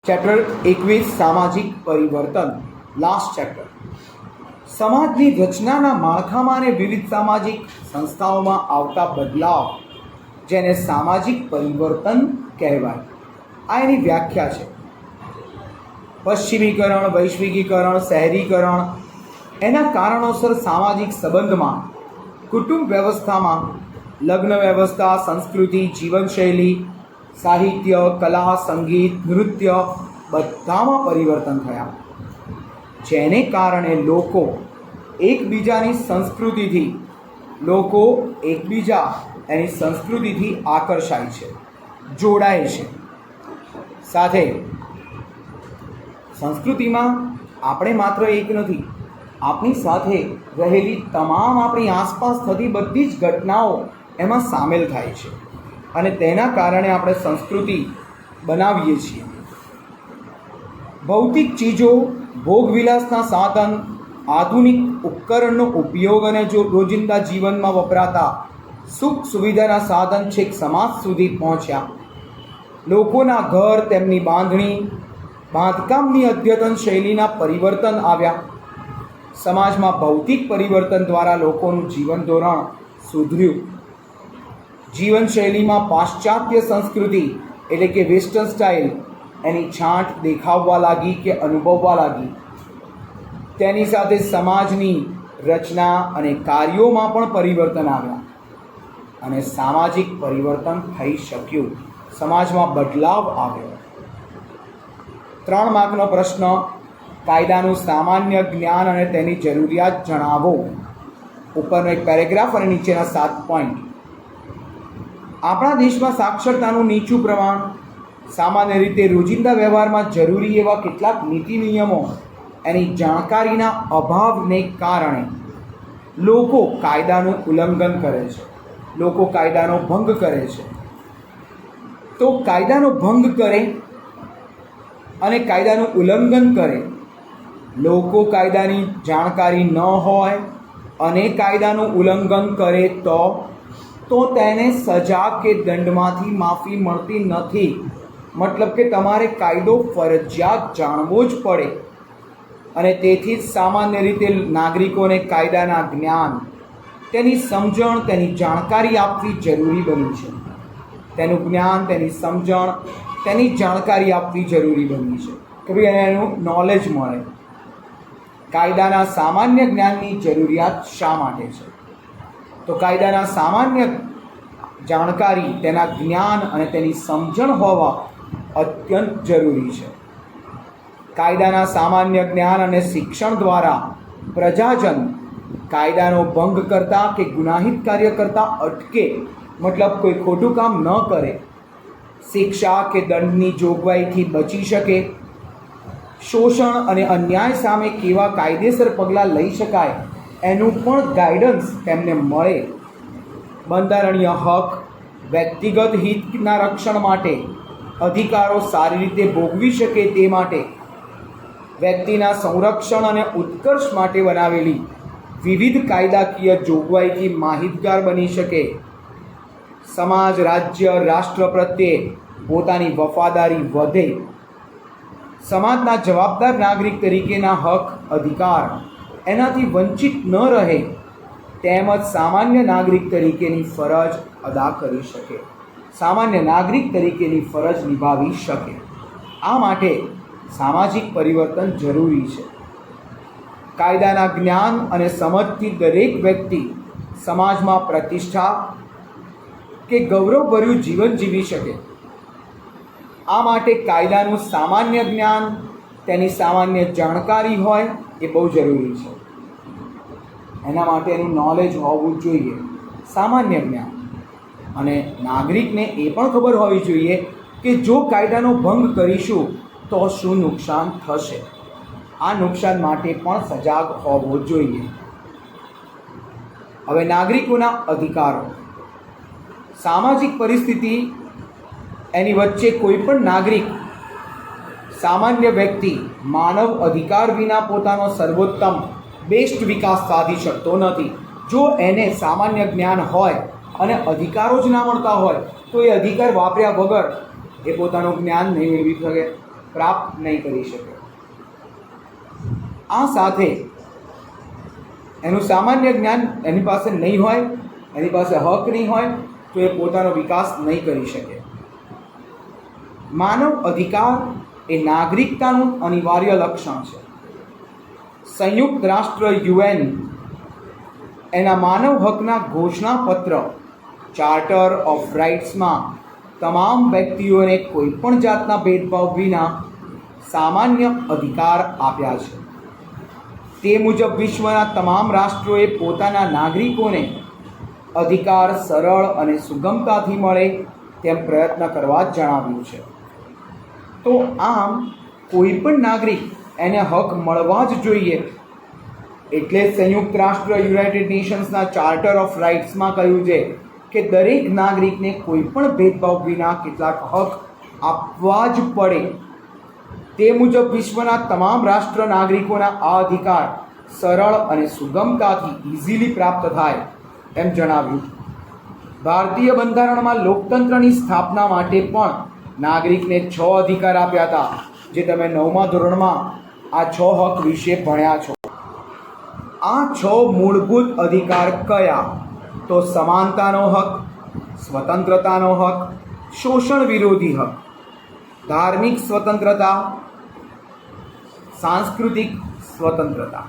Chapter 21 સામાજિક પરિવર્તન last chapter. સમાજની રચનાના માળખામાં અને વિવિધ સામાજિક સંસ્થાઓમાં આવતા બદલાવ જેને સામાજિક પરિવર્તન કહેવાય. આ એની વ્યાખ્યા છે. પશ્ચિમીકરણ, વૈશ્વિકીકરણ, શહેરીકરણ એના કારણોસર સામાજિક સંબંધમાં, કુટુંબ વ્યવસ્થામાં, લગ્ન વ્યવસ્થા, સંસ્કૃતિ, જીવનશૈલી, સાહિત્ય, કલા, સંગીત, નૃત્ય બધામાં પરિવર્તન થયા, જેને કારણે લોકો એકબીજા એની સંસ્કૃતિથી આકર્ષાય છે, જોડાય છે. સાથે સંસ્કૃતિમાં આપણે માત્ર એક નથી, આપણી સાથે રહેલી તમામ આપણી આસપાસ થતી બધી જ ઘટનાઓ એમાં સામેલ થાય છે અને તેના કારણે આપણે સંસ્કૃતિ બનાવીએ છીએ. ભૌતિક ચીજો, ભોગવિલાસના સાધન, આધુનિક ઉપકરણનો ઉપયોગ અને જો રોજિંદા જીવનમાં વપરાતા સુખ સુવિધાના સાધન છેક સમાજ સુધી પહોંચ્યા. લોકોના ઘર, તેમની બાંધકામની અદ્યતન શૈલીના પરિવર્તન આવ્યા. સમાજમાં ભૌતિક પરિવર્તન દ્વારા લોકોનું જીવન ધોરણ સુધર્યું. જીવનશૈલીમાં પાશ્ચાત્ય સંસ્કૃતિ એટલે કે વેસ્ટર્ન સ્ટાઇલ એની છાંટ દેખાવવા લાગી કે અનુભવવા લાગી. તેની સાથે સમાજની રચના અને કાર્યોમાં પણ પરિવર્તન આવ્યા અને સામાજિક પરિવર્તન થઈ શક્યું. સમાજમાં બદલાવ આવ્યો. 3 માર્કનો પ્રશ્ન, કાયદાનું સામાન્ય જ્ઞાન અને તેની જરૂરિયાત જણાવો. ઉપરનો એક પેરેગ્રાફ અને નીચેના 7 પોઈન્ટ. આપણા દેશમાં સાક્ષરતાનું નીચું પ્રમાણ, સામાન્ય રીતે રોજિંદા વ્યવહારમાં જરૂરી એવા કેટલાક નીતિ નિયમો એની જાણકારીના અભાવને કારણે લોકો કાયદાનું ઉલ્લંઘન કરે છે, લોકો કાયદાનો ભંગ કરે છે. તો કાયદાનો ભંગ કરે અને કાયદાનું ઉલ્લંઘન કરે, લોકો કાયદાની જાણકારી ન હોય અને કાયદાનું ઉલ્લંઘન કરે તો તેને સજા કે દંડમાંથી માફી મળતી નથી. મતલબ કે તમારે કાયદો ફરજિયાત જાણવો જ પડે અને તેથી જ સામાન્ય રીતે નાગરિકોને કાયદાના જ્ઞાન, તેની સમજણ, તેની જાણકારી આપવી જરૂરી બની છે. તેનું જ્ઞાન, તેની સમજણ, તેની જાણકારી આપવી જરૂરી બની છે કે ભાઈ એને એનું નોલેજ મળે. કાયદાના સામાન્ય જ્ઞાનની જરૂરિયાત શા માટે છે? તો કાયદાના સામાન્ય જાણકારી, તેના જ્ઞાન અને તેની સમજણ હોવા અત્યંત જરૂરી છે. કાયદાના સામાન્ય જ્ઞાન અને શિક્ષણ દ્વારા પ્રજાજન કાયદાનો ભંગ કરતા કે ગુનાહિત કાર્ય કરતા અટકે, મતલબ કોઈ ખોટું કામ ન કરે, શિક્ષા કે દંડની જોગવાઈથી બચી શકે, શોષણ અને અન્યાય સામે કેવા કાયદેસર પગલાં લઈ શકાય એનું પણ ગાઈડન્સ તેમને મળે. બંધારણીય હક, વ્યક્તિગત હિતના રક્ષણ માટે, અધિકારો સારી રીતે ભોગવી શકે તે માટે, વ્યક્તિના સંરક્ષણ અને ઉત્કર્ષ માટે બનાવેલી વિવિધ કાયદાકીય જોગવાઈથી માહિતગાર બની શકે, સમાજ, રાજ્ય, રાષ્ટ્ર પ્રત્યે પોતાની વફાદારી વધે, સમાજના જવાબદાર નાગરિક તરીકેના હક, અધિકાર એનાથી વંચિત ન રહે, તેમજ સામાન્ય નાગરિક તરીકેની ફરજ અદા કરી શકે, સામાન્ય નાગરિક તરીકેની ફરજ નિભાવી શકે. આ માટે સામાજિક પરિવર્તન જરૂરી છે. કાયદાના જ્ઞાન અને સમજથી દરેક વ્યક્તિ સમાજમાં પ્રતિષ્ઠા કે ગૌરવભર્યું જીવન જીવી શકે. આ માટે કાયદાનું સામાન્ય જ્ઞાન, તેની સામાન્ય જાણકારી હોય એ બહુ જરૂરી છે. એના માટેનું નોલેજ હોવું જોઈએ, સામાન્ય જ્ઞાન. અને નાગરિકને એ પણ ખબર હોવી જોઈએ કે જો કાયદાનો ભંગ કરીશું તો શું નુકસાન થશે. આ નુકસાન માટે પણ સજાગ હોવો જોઈએ. હવે નાગરિકોના અધિકારો. સામાજિક પરિસ્થિતિ એની વચ્ચે કોઈ પણ નાગરિક, સામાન્ય વ્યક્તિ માનવ અધિકાર વિના પોતાનો સર્વોત્તમ બેસ્ટ વિકાસ સાધી શકતો નથી. જો એને સામાન્ય જ્ઞાન હોય અને અધિકારો જ ના મળતા હોય તો એ અધિકાર વાપર્યા વગર એ પોતાનું જ્ઞાન નહીં મેળવી શકે. પ્રાપ્ત નહીં કરી શકે. આ સાથે એનું સામાન્ય જ્ઞાન એની પાસે નહીં હોય, એની પાસે હક નહીં હોય, તો એ પોતાનો વિકાસ નહીં કરી શકે. માનવ અધિકાર એ નાગરિકતાનું અનિવાર્ય લક્ષણ છે. સંયુક્ત રાષ્ટ્ર યુએન એના માનવ હકના ઘોષણાપત્ર ચાર્ટર ઓફ રાઇટ્સમાં તમામ વ્યક્તિઓને કોઈપણ જાતના ભેદભાવ વિના સામાન્ય અધિકાર આપ્યા છે. તે મુજબ વિશ્વના તમામ રાષ્ટ્રોએ પોતાના નાગરિકોને અધિકાર સરળ અને સુગમતાથી મળે તેમ પ્રયત્ન કરવા જ જણાવ્યું છે. તો આમ કોઈ પણ નાગરિક એને હક મળવા જ જોઈએ. એટલે સંયુક્ત રાષ્ટ્ર યુનાઇટેડ નેશન્સના ચાર્ટર ઓફ રાઇટ્સમાં કહ્યું છે કે દરેક નાગરિકને કોઈ પણ ભેદભાવ વિના કેટલાક હક આપવા જ પડે. તે મુજબ વિશ્વના તમામ રાષ્ટ્ર નાગરિકોના આ અધિકાર સરળ અને સુગમતાથી ઇઝીલી પ્રાપ્ત થાય એમ જણાવ્યું. ભારતીય બંધારણમાં લોકતંત્રની સ્થાપના માટે પણ નાગરિકને 6 અધિકાર આપ્યા હતા, જે તમે 9મા ધોરણમાં આ 6 હક વિશે ભણ્યા છો. આ 6 મૂળભૂત અધિકાર કયા? તો સમાનતાનો હક, સ્વતંત્રતાનો હક, શોષણ વિરોધી હક, ધાર્મિક સ્વતંત્રતા, સાંસ્કૃતિક સ્વતંત્રતા,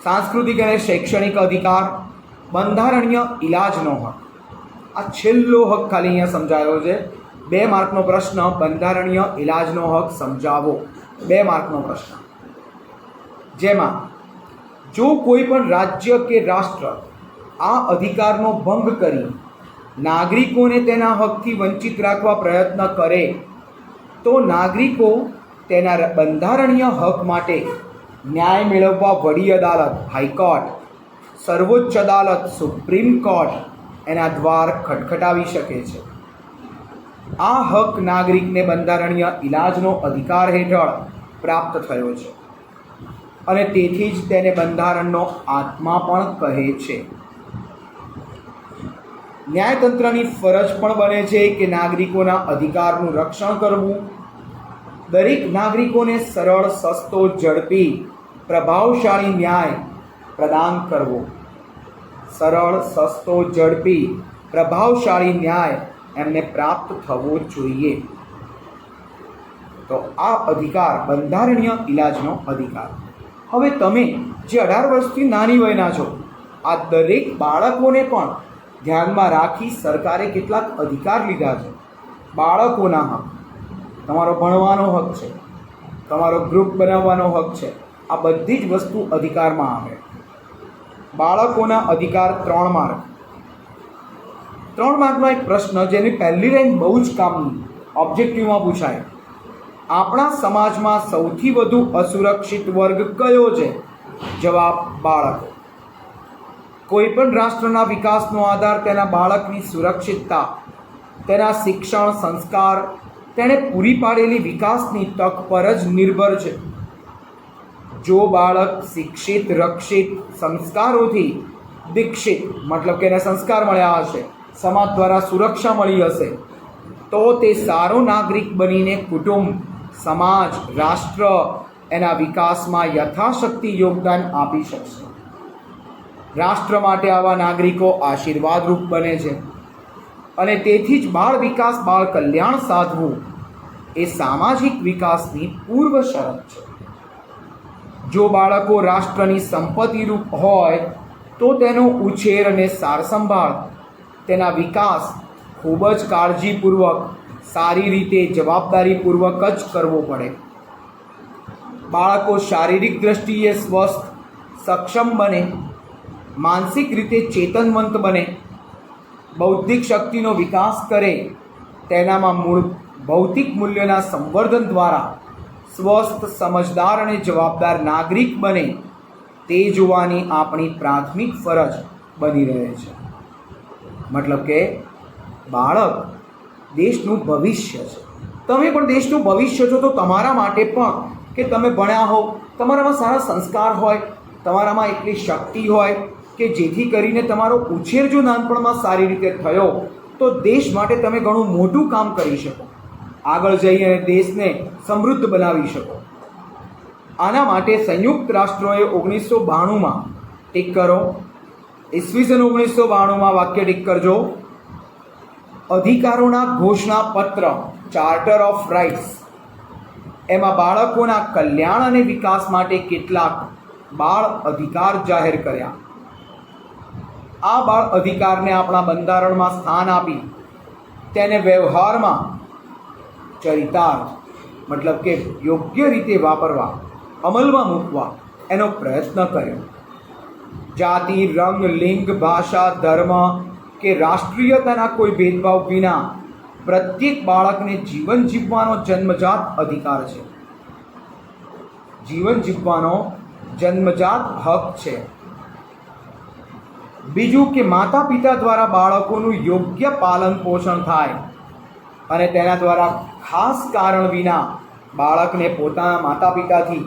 સાંસ્કૃતિક અને શૈક્ષણિક અધિકાર, બંધારણીય ઇલાજનો હક. આ છેલ્લો હક ખાલી અહીંયા સમજાયો છે. 2 માર્કનો પ્રશ્ન, બંધારણીય ઇલાજનો હક સમજાવો. 2 માર્કનો પ્રશ્ન, જેમાં જો કોઈ પણ રાજ્ય કે રાષ્ટ્ર આ અધિકારનો ભંગ કરી નાગરિકોને તેના હકથી વંચિત રાખવા પ્રયત્ન કરે તો નાગરિકો તેના બંધારણીય હક માટે ન્યાય મેળવવા વડી અદાલત હાઈકોર્ટ, સર્વોચ્ચ અદાલત સુપ્રીમ કોર્ટ એના દ્વાર ખટખટાવી શકે છે. આ હક નાગરિકને બંધારણીય ઇલાજનો અધિકાર હેઠળ પ્રાપ્ત થયો છે અને તેથી જ તેને બંધારણનો આત્મા પણ કહે છે. ન્યાયતંત્રની ફરજ પણ બને છે કે નાગરિકોના અધિકારનું રક્ષણ કરવું. દરેક નાગરિકોને સરળ, સસ્તો, ઝડપી, પ્રભાવશાળી ન્યાય પ્રદાન કરવો. સરળ, સસ્તો, ઝડપી, પ્રભાવશાળી ન્યાય એમને પ્રાપ્ત થવો જોઈએ. તો આ અધિકાર બંધારણીય ઇલાજનો અધિકાર. હવે તમે જે 18 વર્ષથી નાની વયના છો, આ દરેક બાળકોને પણ ધ્યાનમાં રાખી સરકારે કેટલાક અધિકાર લીધા છે. બાળકોના હક, તમારો ભણવાનો હક છે, તમારો ગ્રુપ બનાવવાનો હક છે. આ બધી જ વસ્તુ અધિકારમાં આવે. બાળકોના અધિકાર 3 માર્ક. 3 માર્કનો એક પ્રશ્ન જેની પહેલી લાઈન બહુ જ કામની, ઓબ્જેક્ટિવમાં પૂછાય. આપણા સમાજમાં સૌથી વધુ અસુરક્ષિત વર્ગ કયો છે? જવાબ, બાળકો. કોઈ પણ રાષ્ટ્રના વિકાસનો આધાર તેના બાળકની સુરક્ષિતતા, તેના શિક્ષણ, સંસ્કાર, તેણે પૂરી પાડેલી વિકાસની તક પર જ નિર્ભર છે. જો બાળક શિક્ષિત, રક્ષિત, સંસ્કારોથી દીક્ષિત, મતલબ કે એને સંસ્કાર મળ્યા હશે, સમાજ દ્વારા સુરક્ષા મળી હશે, તો તે સારો નાગરિક બનીને કુટુંબ, સમાજ, રાષ્ટ્ર એના વિકાસમાં યથાશક્તિ યોગદાન આપી શકશે. રાષ્ટ્ર માટે આવા નાગરિકો આશીર્વાદરૂપ બને છે અને તેથી જ બાળ વિકાસ, બાળ કલ્યાણ સાધવું એ સામાજિક વિકાસની પૂર્વ શરત છે. જો બાળકો રાષ્ટ્રની સંપત્તિરૂપ હોય તો તેનો ઉછેર અને સારસંભાળ, તેના વિકાસ ખૂબ જ કાળજીપૂર્વક, સારી રીતે, જવાબદારીપૂર્વક જ કરવો પડે. બાળકો શારીરિક દ્રષ્ટિએ સ્વસ્થ, સક્ષમ બને, માનસિક રીતે ચેતનવંત બને, બૌદ્ધિક શક્તિનો વિકાસ કરે, તેનામાં મૂળ ભૌતિક મૂલ્યોના સંવર્ધન દ્વારા સ્વસ્થ, સમજદાર અને જવાબદાર નાગરિક બને, તે જોવાની આપણી પ્રાથમિક ફરજ બની રહે છે. મતલબ કે બાળક દેશનું ભવિષ્ય છે. તમે પણ દેશનું ભવિષ્ય છો. તો તમારા માટે પણ કે તમે ભણ્યા હો, તમારામાં સારા સંસ્કાર હોય, તમારામાં એટલી શક્તિ હોય કે જેથી કરીને તમારો ઉછેર જો નાનપણમાં સારી રીતે થયો તો દેશ માટે તમે ઘણું મોટું કામ કરી શકો. આગળ જઈ અને દેશને સમૃદ્ધ બનાવી શકો. આના માટે સંયુક્ત રાષ્ટ્રોએ 1992માં ટીક કરો, ઈસવીસન 1992માં વાક્ય ટીક કરજો, અધિકારોના ઘોષણા પત્ર ચાર્ટર ઓફ રાઇટ્સ, એમાં બાળકોના કલ્યાણ અને વિકાસ માટે કેટલાક બાળ અધિકાર જાહેર કર્યા. આ બાળ અધિકારને આપણા બંધારણમાં સ્થાન આપી તેને વ્યવહારમાં ચરિતાર્થ મતલબ કે યોગ્ય રીતે વાપરવા, અમલમાં મૂકવા એનો પ્રયત્ન કર્યો. જાતિ, રંગ, લિંગ, ભાષા, ધર્મ કે રાષ્ટ્રીયતાના કોઈ ભેદભાવ વિના પ્રત્યેક બાળકને જીવન જીવવાનો જન્મજાત અધિકાર છે, જીવન જીવવાનો જન્મજાત હક છે. બીજું કે માતા પિતા દ્વારા બાળકોનું યોગ્ય પાલન પોષણ થાય અને તેના દ્વારા ખાસ કારણ વિના બાળકને પોતાના માતા પિતાથી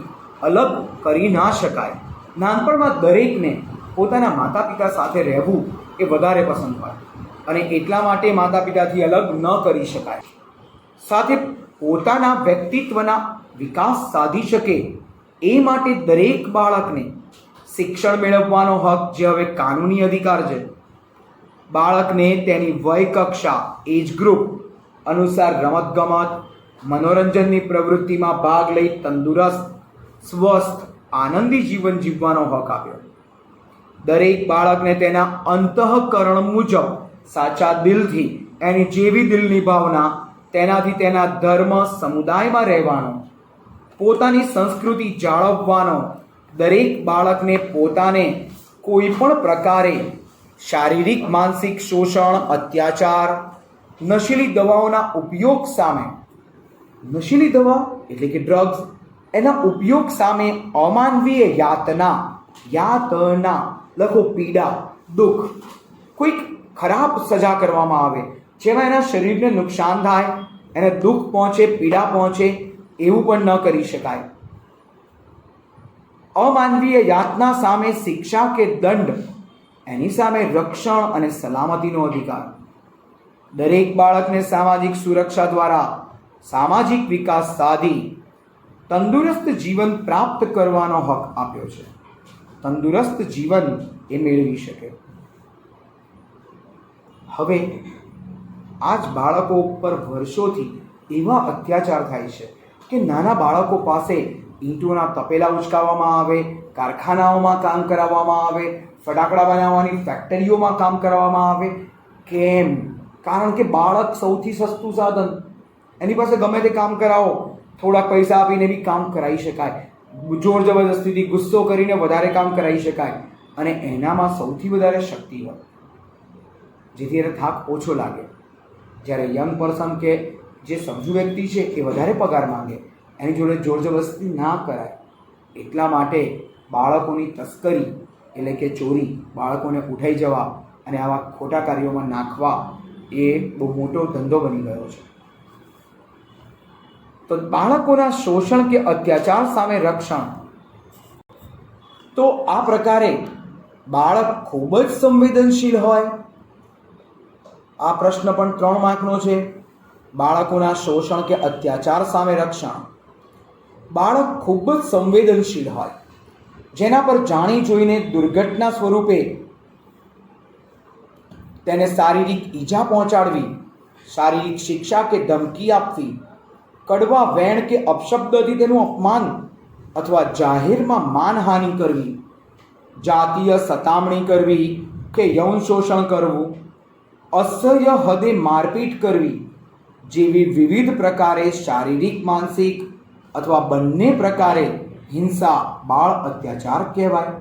અલગ કરી ના શકાય. નાનપણમાં દરેકને પોતાના માતા પિતા સાથે રહેવું એ વધારે પસંદ હોય અને એટલા માટે માતા પિતાથી અલગ ન કરી શકાય. સાથે પોતાના વ્યક્તિત્વના વિકાસ સાધી શકે એ માટે દરેક બાળકને શિક્ષણ મેળવવાનો હક, જે હવે કાનૂની અધિકાર છે. બાળકને તેની વય કક્ષા, એજ ગ્રુપ અનુસાર રમતગમત, મનોરંજનની પ્રવૃત્તિમાં ભાગ લઈ તંદુરસ્ત, સ્વસ્થ, આનંદી જીવન જીવવાનો હક આપ્યો. દરેક બાળકને તેના અંતઃકરણ મુજબ સાચા દિલથી એની જેવી દિલની ભાવના તેનાથી તેના ધર્મ સમુદાયમાં રહેવાનો, પોતાની સંસ્કૃતિ જાળવવાનો, દરેક બાળકને પોતાને કોઈ પણ પ્રકારે શારીરિક માનસિક શોષણ, અત્યાચાર, નશીલી દવાઓના ઉપયોગ સામે, નશીલી દવા એટલે કે ડ્રગ્સ, એના ઉપયોગ સામે અમાનવીય યાતના લખો પીડા, દુઃખ, કોઈક ખરાબ સજા કરવામાં આવે જેમાં એના શરીરને નુકસાન થાય, એને દુઃખ પહોંચે, પીડા પહોંચે, એવું પણ ન કરી શકાય. અમાનવીય યાતના સામે શિક્ષા કે દંડ, એની સામે રક્ષણ અને સલામતીનો અધિકાર. દરેક બાળકને સામાજિક સુરક્ષા દ્વારા સામાજિક વિકાસ સાધી તંદુરસ્ત જીવન પ્રાપ્ત કરવાનો હક આપ્યો છે. તંદુરસ્ત જીવન એ મેળવી શકે. હવે આજ બાળકો ઉપર વર્ષોથી એવા અત્યાચાર થાય છે કે નાના બાળકો પાસે ઈંટોના તપેલા ઉચકાવવામાં આવે, કારખાનાઓમાં કામ કરાવવામાં આવે, ફટાકડા બનાવવાની ફેક્ટરીઓમાં કામ કરાવવામાં આવે. કેમ? કારણ કે બાળક સૌથી સસ્તું સાધન, એની પાસે ગમે તે કામ કરાવો, થોડાક પૈસા આપીને બી કામ કરાવી શકાય, જોર જબરદસ્તીથી ગુસ્સો કરીને વધારે કામ કરાવી શકાય અને એનામાં સૌથી વધારે શક્તિ હોય, જેથી એને થાક ઓછો લાગે. જ્યારે યંગ પર્સન કે જે સમજુ વ્યક્તિ છે એ વધારે પગાર માંગે, એની જોડે જોર જબરદસ્તી ના કરાય. એટલા માટે બાળકોની તસ્કરી એટલે કે ચોરી, બાળકોને ઉઠાઈ જવા અને આવા ખોટા કાર્યોમાં નાખવા એ બહુ મોટો ધંધો બની ગયો છે. તો બાળકોના શોષણ કે અત્યાચાર સામે રક્ષણ, તો આ પ્રકારે બાળક ખૂબ જ સંવેદનશીલ હોય. આ પ્રશ્ન પણ 3 માર્કનો છે. બાળકોના શોષણ કે અત્યાચાર સામે રક્ષણ. બાળક ખૂબ જ સંવેદનશીલ હોય, જેના પર જાણી જોઈને દુર્ઘટના સ્વરૂપે તેને શારીરિક ઈજા પહોંચાડવી, શારીરિક શિક્ષા કે ધમકી આપવી, કડવા વેણ કે અપશબ્દથી તેનું અપમાન અથવા જાહેરમાં માનહાનિ કરવી, જાતીય સતામણી કરવી કે યૌન શોષણ કરવું, અસહ્ય હદે મારપીટ કરવી જેવી વિવિધ પ્રકારે શારીરિક, માનસિક અથવા બંને પ્રકારે હિંસા બાળ અત્યાચાર કહેવાય.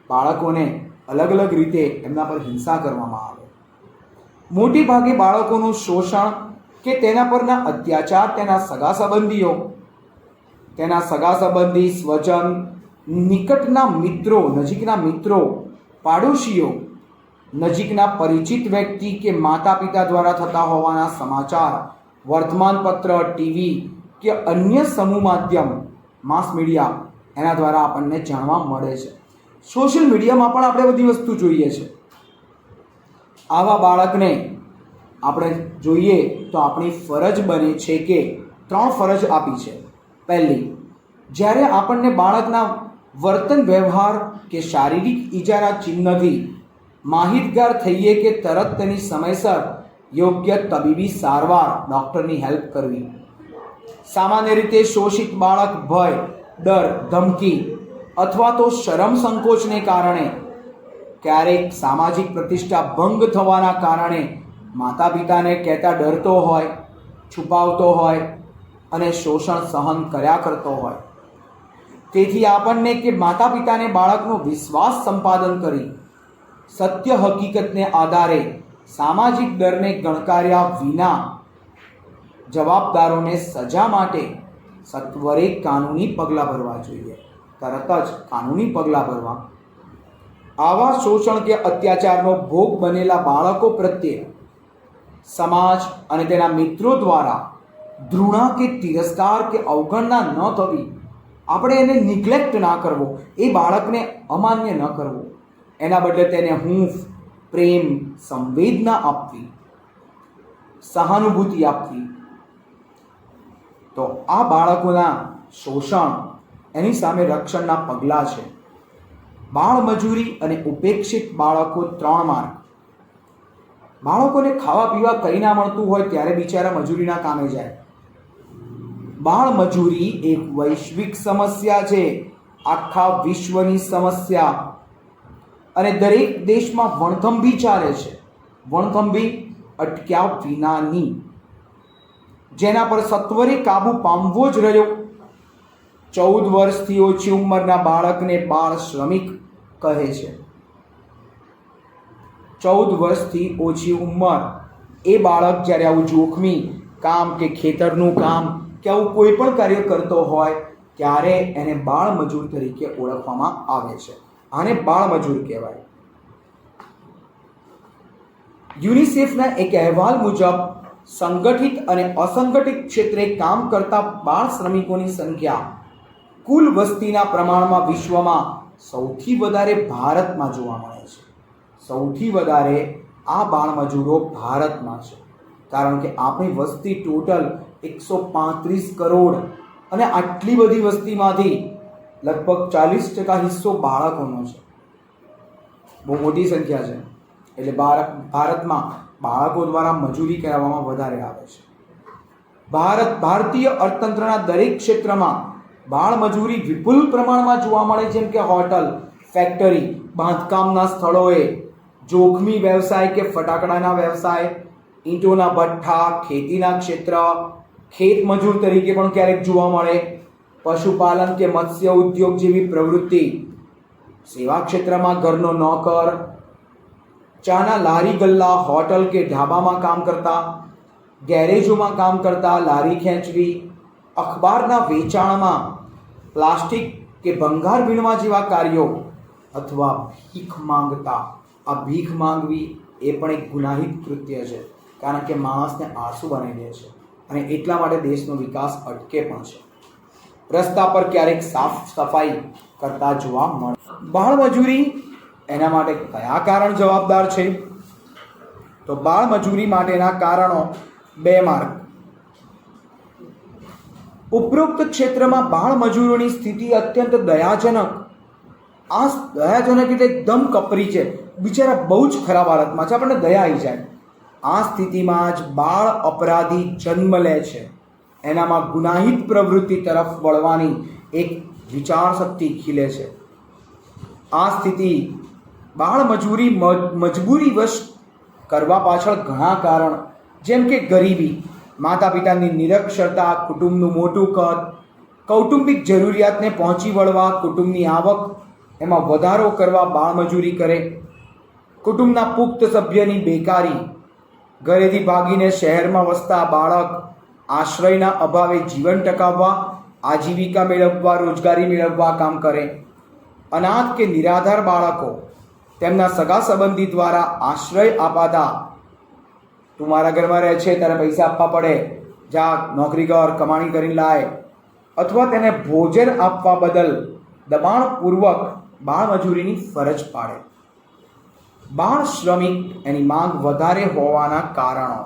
બાળકોને અલગ અલગ રીતે એમના પર હિંસા કરવામાં આવે. મોટી ભાગે બાળકોનું શોષણ કે તેના પરના અત્યાચાર તેના સગા સંબંધી, સ્વજન, નિકટના મિત્રો, નજીકના મિત્રો, પાડોશીઓ, નજીકના પરિચિત વ્યક્તિ કે માતા પિતા દ્વારા થતા હોવાના સમાચાર વર્તમાનપત્ર, ટીવી કે અન્ય સમૂહ માધ્યમ, માસ મીડિયા, એના દ્વારા આપણને જાણવા મળે છે. સોશિયલ મીડિયામાં પણ આપણે બધી વસ્તુ જોઈએ છે. આવા બાળકને આપણે જોઈએ તો આપણી ફરજ બને છે કે 3 ફરજ આપી છે. પહેલી, જ્યારે આપણને બાળકના વર્તન વ્યવહાર કે શારીરિક ઈજાના ચિહ્નથી માહિતગાર થઈએ કે તરત તેની સમયસર યોગ્ય તબીબી સારવાર ડૉક્ટરની હેલ્પ કરવી. સામાન્ય રીતે શોષિત બાળક ભય, ડર, ધમકી અથવા તો શરમ સંકોચને કારણે, ક્યારેક સામાજિક પ્રતિષ્ઠા ભંગ થવાના કારણે માતા પિતાને કહેતા ડરતો હોય, છુપાવતો હોય અને શોષણ સહન કર્યા કરતો હોય. તેથી આપણને કે માતા પિતાને બાળકનો વિશ્વાસ સંપાદન કરી સત્ય હકીકતને આધારે સામાજિક ડરને ગણકાર્યા વિના જવાબદારોને સજા માટે સત્વરે કાનૂની પગલાં ભરવા જોઈએ. તરત જ કાનૂની પગલાં ભરવા. આવા શોષણ કે અત્યાચારનો ભોગ બનેલા બાળકો પ્રત્યે સમાજ અને તેના મિત્રો દ્વારા ધૃણા કે તિરસ્કાર કે અવગણના ન થવી. આપણે એને નિગ્લેક્ટ ના કરવો, એ બાળકને અમાન્ય ન કરવો. એના બદલે તેને હૂંફ, પ્રેમ, સંવેદના આપવી, સહાનુભૂતિ આપવી. તો આ બાળકોના શોષણ એની સામે રક્ષણના પગલાં છે. બાળ મજૂરી અને ઉપેક્ષિત બાળકો 3 માર્ગ. બાળકોને ખાવા પીવા કંઈ ના મળતું હોય ત્યારે બિચારા મજૂરીના કામે જાય. બાળ મજૂરી એક વૈશ્વિક સમસ્યા છે, આખા વિશ્વની સમસ્યા, અને દરેક દેશમાં વણથંભી ચાલે છે. વણથંભી અટક્યા વિનાની, જેના પર સત્વરે કાબુ પામવો જ રહ્યો. 14 વર્ષથી ઓછી ઉંમરના બાળકને બાળ શ્રમિક કહે છે. 14 વર્ષથી ઓછી ઉંમર એ બાળક જ્યારે આવું જોખમી કામ કે ખેતરનું કામ કે આવું કોઈ પણ કાર્ય કરતો હોય ત્યારે એને બાળ મજૂર તરીકે ઓળખવામાં આવે છે. આને બાળ મજૂર કહેવાય. યુનિસેફના એક અહેવાલ મુજબ સંગઠિત અને અસંગઠિત ક્ષેત્રે કામ કરતા બાળ શ્રમિકોની સંખ્યા કુલ વસ્તીના પ્રમાણમાં વિશ્વમાં સૌથી વધારે ભારતમાં જોવા મળે છે. સૌથી વધારે આ બાળ મજૂરો ભારતમાં છે, કારણ કે આપણી વસ્તી ટોટલ 135 કરોડ અને આટલી બધી વસ્તીમાંથી લગભગ 40% હિસ્સો બાળકોનો છે. બહુ મોટી સંખ્યા છે. એટલે ભારતમાં બાળકો દ્વારા મજૂરી કરાવવામાં વધારે આવે છે. ભારતીય અર્થતંત્રના દરેક ક્ષેત્રમાં બાળ મજૂરી વિપુલ પ્રમાણમાં જોવા મળે, જેમ કે હોટલ, ફેક્ટરી, બાંધકામના સ્થળોએ, જોખમી વ્યવસાય કે ફટાકડાના વ્યવસાય, ઈંટોના ભઠ્ઠા, ખેતીના ક્ષેત્ર, ખેત મજૂર તરીકે પણ ક્યારેક જોવા મળે, પશુપાલન કે મત્સ્ય ઉદ્યોગ જેવી પ્રવૃત્તિ, સેવા ક્ષેત્રમાં ઘરનો નોકર, ચાના લારી ગલ્લા, હોટલ કે ઢાબામાં કામ કરતા, ગેરેજોમાં કામ કરતા, લારી ખેંચવી, અખબારના વેચાણમાં, પ્લાસ્ટિક કે ભંગાર વીણવા જેવા કાર્યો, અથવા ભીખ માંગતા. આ ભીખ માંગવી એ પણ એક ગુનાહિત કૃત્ય છે, કારણ કે માણસને આળસુ બનાવી દે છે અને એટલા માટે દેશનો વિકાસ અટકે પણ છે. રસ્તા પર ક્યારેક સાફ સફાઈ કરતા જોવા મળે. બાળ મજૂરી એના માટે કયા કારણ જવાબદાર છે? તો બાળ મજૂરી માટેના કારણો 2 માર્ગ. ઉપરોક્ત ક્ષેત્રમાં બાળ મજૂરોની સ્થિતિ અત્યંત દયાજનક. આ દયાજનક એટલે એકદમ કપરી છે. બિચારા બહુ જ ખરાબ હાલતમાં છે, આપણને દયા આવી જાય. આ સ્થિતિમાં જ બાળ અપરાધી જન્મ લે છે. એનામાં ગુનાહિત પ્રવૃત્તિ તરફ વળવાની એક વિચાર શક્તિ ખીલે છે. આ સ્થિતિ બાળ મજૂરી મજબૂરીવશ કરવા પાછળ ઘણા કારણ, જેમ કે ગરીબી, માતા પિતાની નિરક્ષરતા, કુટુંબનું મોટું કદ, કૌટુંબિક જરૂરિયાતને પહોંચી વળવા કુટુંબની આવક એમાં વધારો કરવા બાળમજૂરી કરે, કુટુંબના પુખ્ત સભ્યની બેકારી, ઘરેથી ભાગીને શહેરમાં વસતા બાળક આશ્રયના અભાવે જીવન ટકાવવા, આજીવિકા મેળવવા, રોજગારી મેળવવા કામ કરે, અનાથ કે નિરાધાર બાળકો તેમના સગા સંબંધી દ્વારા આશ્રય અપાતા, તું મારા ઘરમાં રહે છે તારે પૈસા આપવા પડે, જા નોકરી કર, કમાણી કરીને લાય, અથવા તેને ભોજન આપવા બદલ દબાણપૂર્વક બાળમજૂરીની ફરજ પાડે. બાળ શ્રમિક એની માંગ વધારે હોવાના કારણો.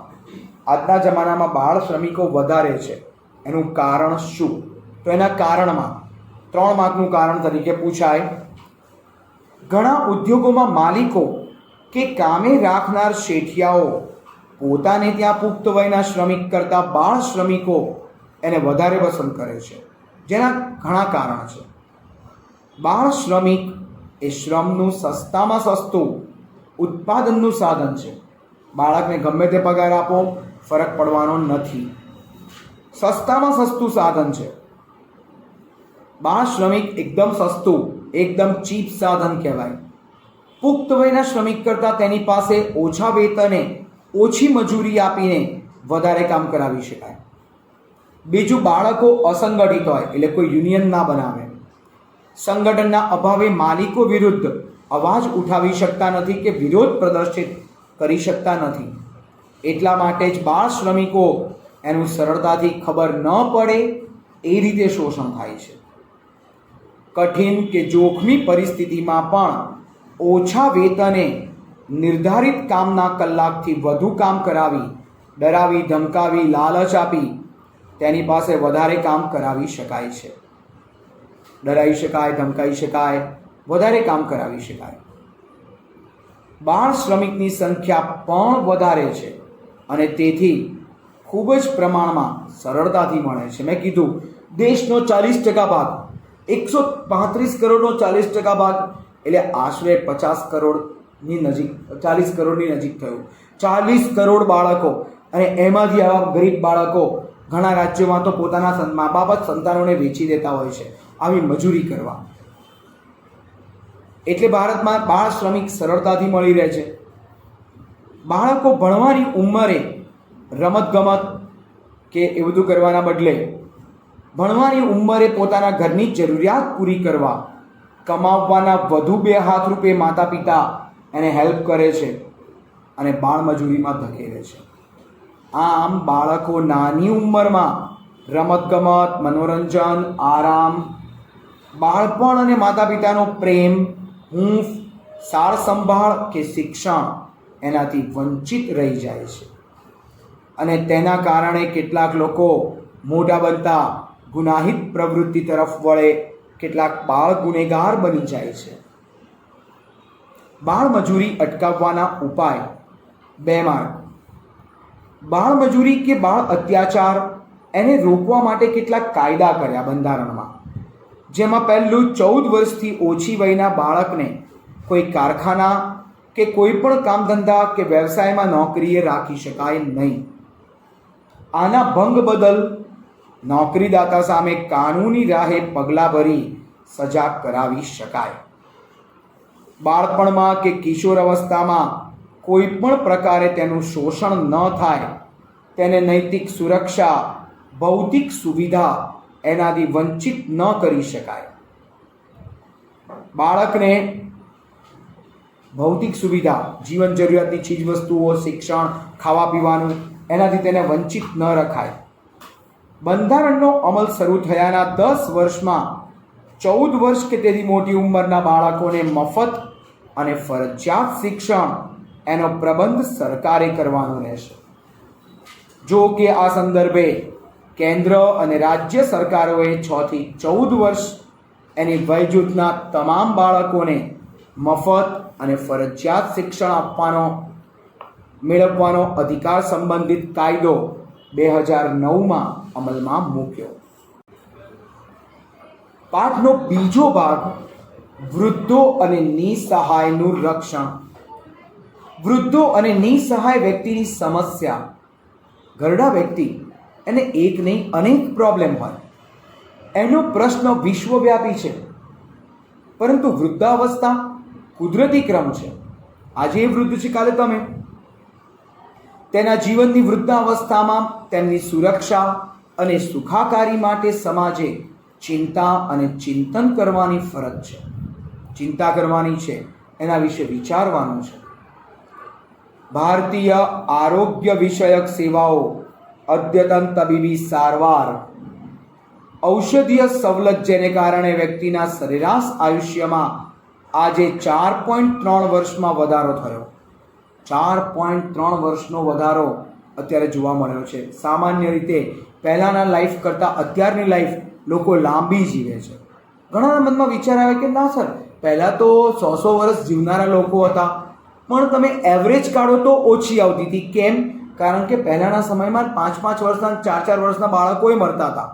આજના જમાનામાં બાળ શ્રમિકો વધારે છે, એનું કારણ શું? તો એના કારણમાં 3 માર્કનું કારણ તરીકે પૂછાય. ઘણા ઉદ્યોગોમાં માલિકો કે કામે રાખનાર શેઠિયાઓ પોતાને ત્યાં પુખ્ત વયના શ્રમિક કરતાં બાળ શ્રમિકો એને વધારે પસંદ કરે છે, જેના ઘણા કારણ છે. બાળ શ્રમિક એ શ્રમનું સસ્તામાં સસ્તું ઉત્પાદનનું સાધન છે. બાળકને ગમે તે પગાર આપો, ફરક પડવાનો નથી. સસ્તામાં સસ્તું સાધન છે. બાળ શ્રમિક એકદમ સસ્તું, એકદમ ચીપ સાધન કહેવાય. પુખ્ત વયના શ્રમિક કરતાં તેની પાસે ઓછા વેતને ઓછી મજૂરી આપીને વધારે કામ કરાવી શકાય. બીજું, બાળકો અસંગઠિત હોય એટલે કોઈ યુનિયન ના બનાવે. સંગઠનના અભાવે માલિકો વિરુદ્ધ અવાજ ઉઠાવી શકતા નથી કે વિરોધ પ્રદર્શિત કરી શકતા નથી. એટલા માટે જ બાળ શ્રમિકો એનું સરળતાથી ખબર ન પડે એ રીતે શોષણ થાય છે. કઠિન કે જોખમી પરિસ્થિતિમાં પણ ઓછા વેતને નિર્ધારિત કામના કલાકથી વધુ કામ કરાવી, ડરાવી ધમકાવી, લાલચ આપી તેની પાસે વધારે કામ કરાવી શકાય છે. ડરાવી શકાય, ધમકાવી શકાય, વધારે કામ કરાવી શકાય. બાળ શ્રમિકની સંખ્યા પણ વધારે છે અને તેથી ખૂબ જ પ્રમાણમાં સરળતાથી મળે છે. મેં કીધું દેશનો 40% ભાગ, 135 કરોડનો 40% ભાગ એટલે આશરે 50 કરોડની નજીક, 40 કરોડની નજીક થયું. 40 કરોડ બાળકો, અને એમાંથી આવા ગરીબ બાળકો ઘણા રાજ્યોમાં તો પોતાના મા બાપ જ સંતાનોને વેચી દેતા હોય છે આવી મજૂરી કરવા. એટલે ભારતમાં બાળ શ્રમિક સરળતાથી મળી રહે છે. બાળકો ભણવાની ઉંમરે રમતગમત કે એ બધું કરવાના બદલે ભણવાની ઉંમરે પોતાના ઘરની જરૂરિયાત પૂરી કરવા કમાવવાના વધુ 2 હાથ રૂપે માતા પિતા એને હેલ્પ કરે છે અને બાળમજૂરીમાં ધકેલે છે. આમ બાળકો નાની ઉંમરમાં રમતગમત, મનોરંજન, આરામ, બાળપણ અને માતા પિતાનો પ્રેમ, હૂંફ, સાર સંભાળ કે શિક્ષણ એનાથી વંચિત રહી જાય છે. અને તેના કારણે કેટલાક લોકો મોટા બનતા ગુનાહિત પ્રવૃત્તિ તરફ વળે, કેટલાક બાળ ગુનેગાર બની જાય છે. બાળ મજૂરી અટકાવવાના ઉપાય 2 માર્ક. બાળ મજૂરી કે બાળ અત્યાચાર એને રોકવા માટે કેટલાક કાયદા કર્યા બંધારણમાં, જેમાં પહેલું, 14 વર્ષથી ઓછી વયના બાળકને કોઈ કારખાના કે કોઈ પણ કામ ધંધા કે વ્યવસાયમાં નોકરીએ રાખી શકાય નહીં. આના ભંગ બદલ નોકરીદાતા સામે કાનૂની રાહે પગલાં ભરી સજા કરાવી શકાય. બાળપણમાં કે કિશોર અવસ્થામાં કોઈ પણ પ્રકારે તેનું શોષણ ન થાય, તેને નૈતિક સુરક્ષા, ભૌતિક સુવિધા એનાથી વંચિત ન કરી શકાય. બાળકને ભૌતિક સુવિધા, જીવન જરૂરિયાતની ચીજ વસ્તુઓ, શિક્ષણ, ખાવા પીવાનું, એનાથી તેને વંચિત ન રખાય. બંધારણનો અમલ શરૂ થયાના 10 વર્ષમાં 14 વર્ષ કે તેથી મોટી ઉંમરના બાળકોને મફત અને ફરજિયાત શિક્ષણ એનો પ્રબંધ સરકારે કરવાનો રહેશે. જો કે આ સંદર્ભે કેન્દ્ર અને રાજ્ય સરકારોએ 6 થી 14 વર્ષ એની વયજૂથના તમામ બાળકોને મફત અને ફરજિયાત શિક્ષણ મેળવવાનો અધિકાર સંબંધિત કાયદો 2009માં અમલમાં મૂક્યો. પાઠનો બીજો ભાગ, વૃદ્ધો અને નિસહાયનું રક્ષણ. વૃદ્ધો અને નિસહાય વ્યક્તિની સમસ્યા. ઘરડા વ્યક્તિ એને એક નહીં અનેક પ્રોબ્લેમ હોય, એનો પ્રશ્ન વિશ્વવ્યાપી છે. પરંતુ વૃદ્ધાવસ્થા કુદરતી ક્રમ છે. આજે એ વૃદ્ધ છે, કાલે તમે. તેના જીવનની વૃદ્ધાવસ્થામાં તેમની સુરક્ષા અને સુખાકારી માટે સમાજે ચિંતા અને ચિંતન કરવાની ફરજ છે. ચિંતા કરવાની છે, એના વિશે વિચારવાનું છે. ભારતીય આરોગ્ય વિષયક સેવાઓ, અદ્યતન તબીબી સારવાર, ઔષધીય સવલત જેને કારણે વ્યક્તિના સરેરાશ આયુષ્યમાં આજે 4.3 વર્ષમાં વધારો થયો. 4.3 વર્ષનો વધારો અત્યારે જોવા મળ્યો છે. સામાન્ય રીતે પહેલાંના લાઈફ કરતાં અત્યારની લાઈફ લોકો લાંબી જીવે છે. ઘણાના મનમાં વિચાર આવે કે ના સર, પહેલાં તો 100 વર્ષ જીવનારા લોકો હતા, પણ તમે એવરેજ કાઢો તો ઓછી આવતી હતી. કેમ? કારણ કે પહેલાંના સમયમાં 5-5 વર્ષના 4-4 વર્ષના બાળકોએ મરતા હતા.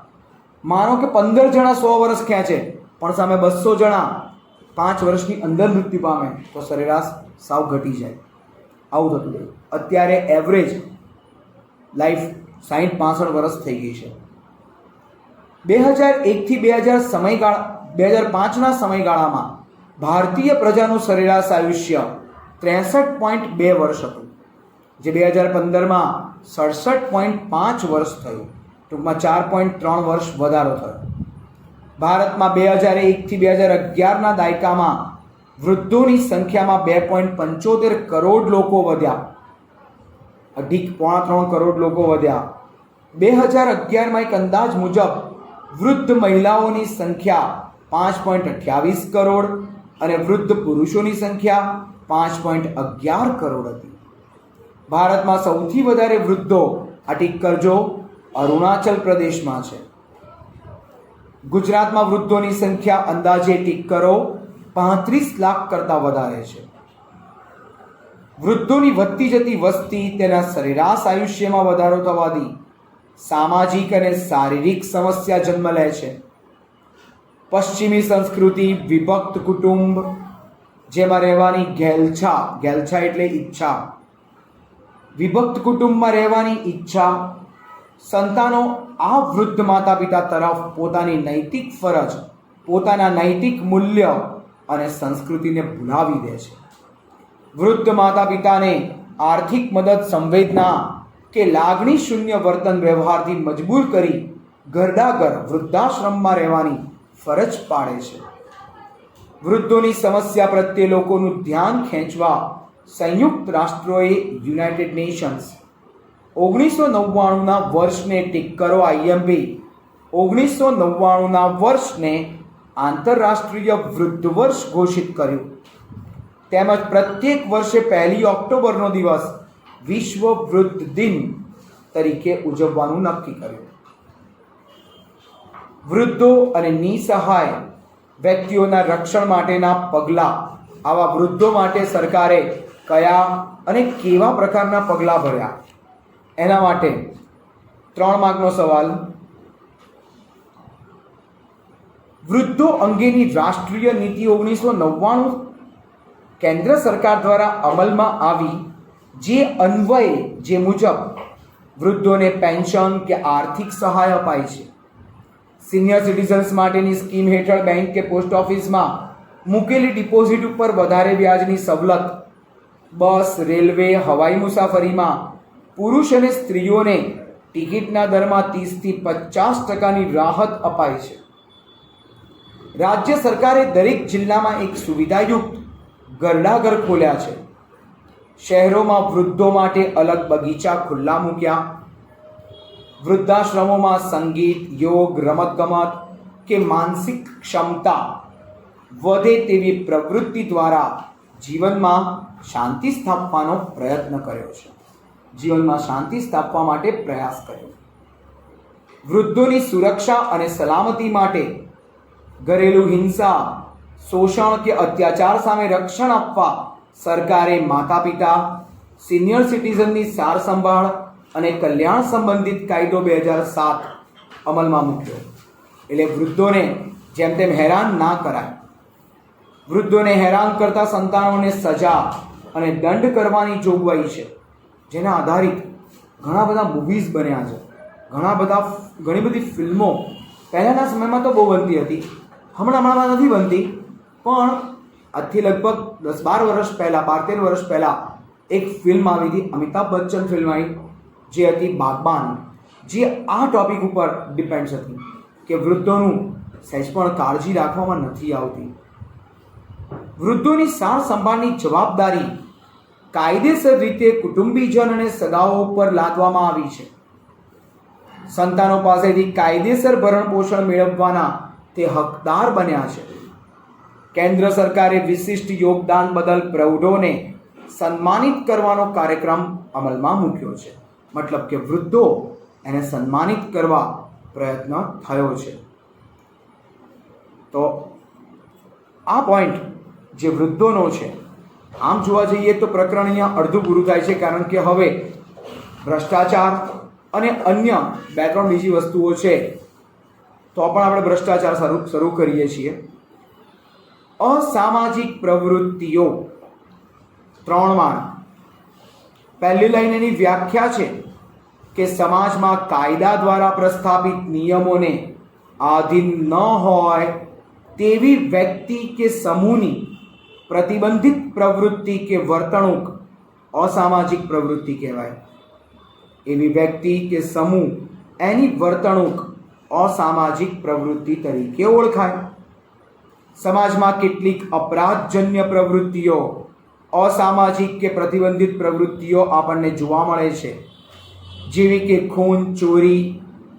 માનો કે 15 જણા 100 વર્ષ ખેંચે, પણ સામે 200 જણા 5 વર્ષની અંદર મૃત્યુ પામે તો સરેરાશ સાવ ઘટી જાય. આવું થતું હતું. અત્યારે એવરેજ લાઈફ 60-65 વર્ષ થઈ ગઈ છે. 2001થી 2005ના સમયગાળામાં ભારતીય પ્રજાનું સરેરાશ આયુષ્ય 63.2 વર્ષ હતું, જે 2015માં 67.5 વર્ષ થયું. ટૂંકમાં 4.3 વર્ષ વધારો થયો. ભારતમાં 2001થી 2011ના દાયકામાં વૃદ્ધોની સંખ્યામાં 2.75 કરોડ લોકો વધ્યા. 2.3 કરોડ લોકો વધ્યા. 2011માં એક અંદાજ મુજબ વૃદ્ધ મહિલાઓની સંખ્યા 5.28 કરોડ અને વૃદ્ધ પુરુષોની સંખ્યા 5.11 કરોડ હતી. ભારતમાં સૌથી વધારે વૃદ્ધો, આ ટીક કરજો, અરુણાચલ પ્રદેશમાં છે. ગુજરાતમાં વૃદ્ધોની સંખ્યા અંદાજે ટીક કરો 35 લાખ કરતાં વધારે છે. વૃદ્ધોની વધતી જતી વસ્તી તેના સરેરાશ આયુષ્યમાં વધારો થવાથી સામાજિક અને શારીરિક સમસ્યા જન્મ લે છે. પશ્ચિમી સંસ્કૃતિ, વિભક્ત કુટુંબ, જેમાં રહેવાની ઘેલછા એટલે ઈચ્છા, વિભક્ત કુટુંબમાં રહેવાની ઈચ્છા, સંતાનો આ વૃદ્ધ માતા પિતા તરફ પોતાની નૈતિક ફરજ, પોતાના નૈતિક મૂલ્ય અને સંસ્કૃતિને ભૂલાવી દે છે. વૃદ્ધ માતા પિતાને આર્થિક મદદ, સંવેદના કે લાગણી શૂન્ય વર્તન વ્યવહારથી મજબૂર કરી ઘરડાઘર વૃદ્ધાશ્રમમાં રહેવાની ફરજ પાડે છે. વૃદ્ધોની સમસ્યા પ્રત્યે લોકોનું ધ્યાન ખેંચવા સંયુક્ત રાષ્ટ્રોએ યુનાઇટેડ નેશન્સ 1999ના વર્ષને ટીક કરો IMP 1999ના વર્ષને આંતરરાષ્ટ્રીય વૃદ્ધ વર્ષ ઘોષિત કર્યું. તેમજ પ્રત્યેક વર્ષે 1 ઓક્ટોબરનો દિવસ વિશ્વ વૃદ્ધ દિન તરીકે ઉજવવાનું નક્કી કર્યું. વૃદ્ધો અને નિસહાય વ્યક્તિઓના રક્ષણ માટેના પગલાં, આવા વૃદ્ધો માટે સરકારે કયા અને કેવા પ્રકારના પગલાં ભર્યા, એના માટે 3 માર્કનો સવાલ. વૃદ્ધો અંગેની રાષ્ટ્રીય નીતિ 1999 કેન્દ્ર સરકાર દ્વારા અમલમાં આવી, જે અન્વયે જે મુજબ વૃદ્ધોને પેન્શન કે આર્થિક સહાય અપાય છે. સિનિયર સિટીઝન્સ માટેની સ્કીમ હેઠળ બેંક કે પોસ્ટ ઓફિસમાં મૂકેલી ડિપોઝિટ ઉપર વધારે વ્યાજની સવલત, બસ, રેલવે, હવાઈ મુસાફરીમાં પુરુષ અને સ્ત્રીઓને ટિકિટના દરમાં 30થી 50% રાહત અપાય છે. રાજ્ય સરકારે દરેક જિલ્લામાં એક સુવિધાયુક્ત ઘરડાઘર ખોલ્યા છે. શહેરોમાં વૃદ્ધો માટે અલગ બગીચા ખુલ્લા મૂક્યા. વૃદ્ધાશ્રમોમાં સંગીત, યોગ, રમતગમત કે માનસિક ક્ષમતા વધે તેવી પ્રવૃત્તિ દ્વારા જીવનમાં શાંતિ સ્થાપવાનો પ્રયત્ન કર્યો છે. જીવનમાં શાંતિ સ્થાપવા માટે પ્રયાસ કર્યો. વૃદ્ધોની સુરક્ષા અને સલામતી માટે ઘરેલું હિંસા, શોષણ કે અત્યાચાર સામે રક્ષણ આપવા સરકારે માતા પિતા, સિનિયર સિટીઝનની સાર સંભાળ અને કલ્યાણ સંબંધિત કાયદો 2007 અમલમાં મૂક્યો. એટલે વૃદ્ધોને જેમ તેમ હેરાન ના કરાય. વૃદ્ધોને હેરાન કરતા સંતાનોને સજા અને દંડ કરવાની જોગવાઈ છે, જેના આધારિત ઘણા બધા મૂવીઝ બન્યા છે. ઘણી બધી ફિલ્મો પહેલાંના સમયમાં તો બહુ બનતી હતી, હમણાં નથી બનતી, પણ આજથી લગભગ 10-12 વર્ષ પહેલાં, 12-13 વર્ષ પહેલાં એક ફિલ્મ આવી હતી, અમિતાભ બચ્ચન ફિલ્મ આવી, જે હતી બાગબાન, જે આ ટોપિક ઉપર ડિપેન્ડ્સ હતી કે વૃદ્ધોનું સહેજ પણ કાળજી રાખવામાં નથી આવતી. વૃદ્ધોની સાર સંભાળની જવાબદારી કાયદેસર રીતે કુટુંબીજન અને સગાઓ પર લાદવામાં આવી છે. સંતાનો પાસેથી કાયદેસર ભરણ પોષણ મેળવવાના તે હકદાર બન્યા છે. કેન્દ્ર સરકારે વિશિષ્ટ યોગદાન બદલ પ્રૌઢોને સન્માનિત કરવાનો કાર્યક્રમ અમલમાં મૂક્યો છે. મતલબ કે વૃદ્ધો એને સન્માનિત કરવા પ્રયત્ન થયો છે. તો આ પોઈન્ટ જે વૃદ્ધોનો છે, આમ જોવા જઈએ તો પ્રકરણ અહીંયા અડધું પૂરું થાય છે, કારણ કે હવે ભ્રષ્ટાચાર અને અન્ય 2-3 બીજી વસ્તુઓ છે, તો પણ આપણે ભ્રષ્ટાચાર શરૂ કરીએ છીએ. અસામાજિક પ્રવૃત્તિઓ 3 માર્ક. પહેલી લાઈન એની વ્યાખ્યા છે કે સમાજમાં કાયદા દ્વારા પ્રસ્થાપિત નિયમોને આધીન ન હોય તેવી વ્યક્તિ કે સમૂહની પ્રતિબંધિત પ્રવૃત્તિ કે વર્તણૂક અસામાજિક પ્રવૃત્તિ કહેવાય. એવી વ્યક્તિ કે સમૂહ એની વર્તણૂક અસામાજિક પ્રવૃત્તિ તરીકે ઓળખાય. સમાજમાં કેટલીક અપરાધજન્ય પ્રવૃત્તિઓ અસામાજિક કે પ્રતિબંધિત પ્રવૃત્તિઓ આપણને જોવા મળે છે, જેવી કે ખૂન, ચોરી,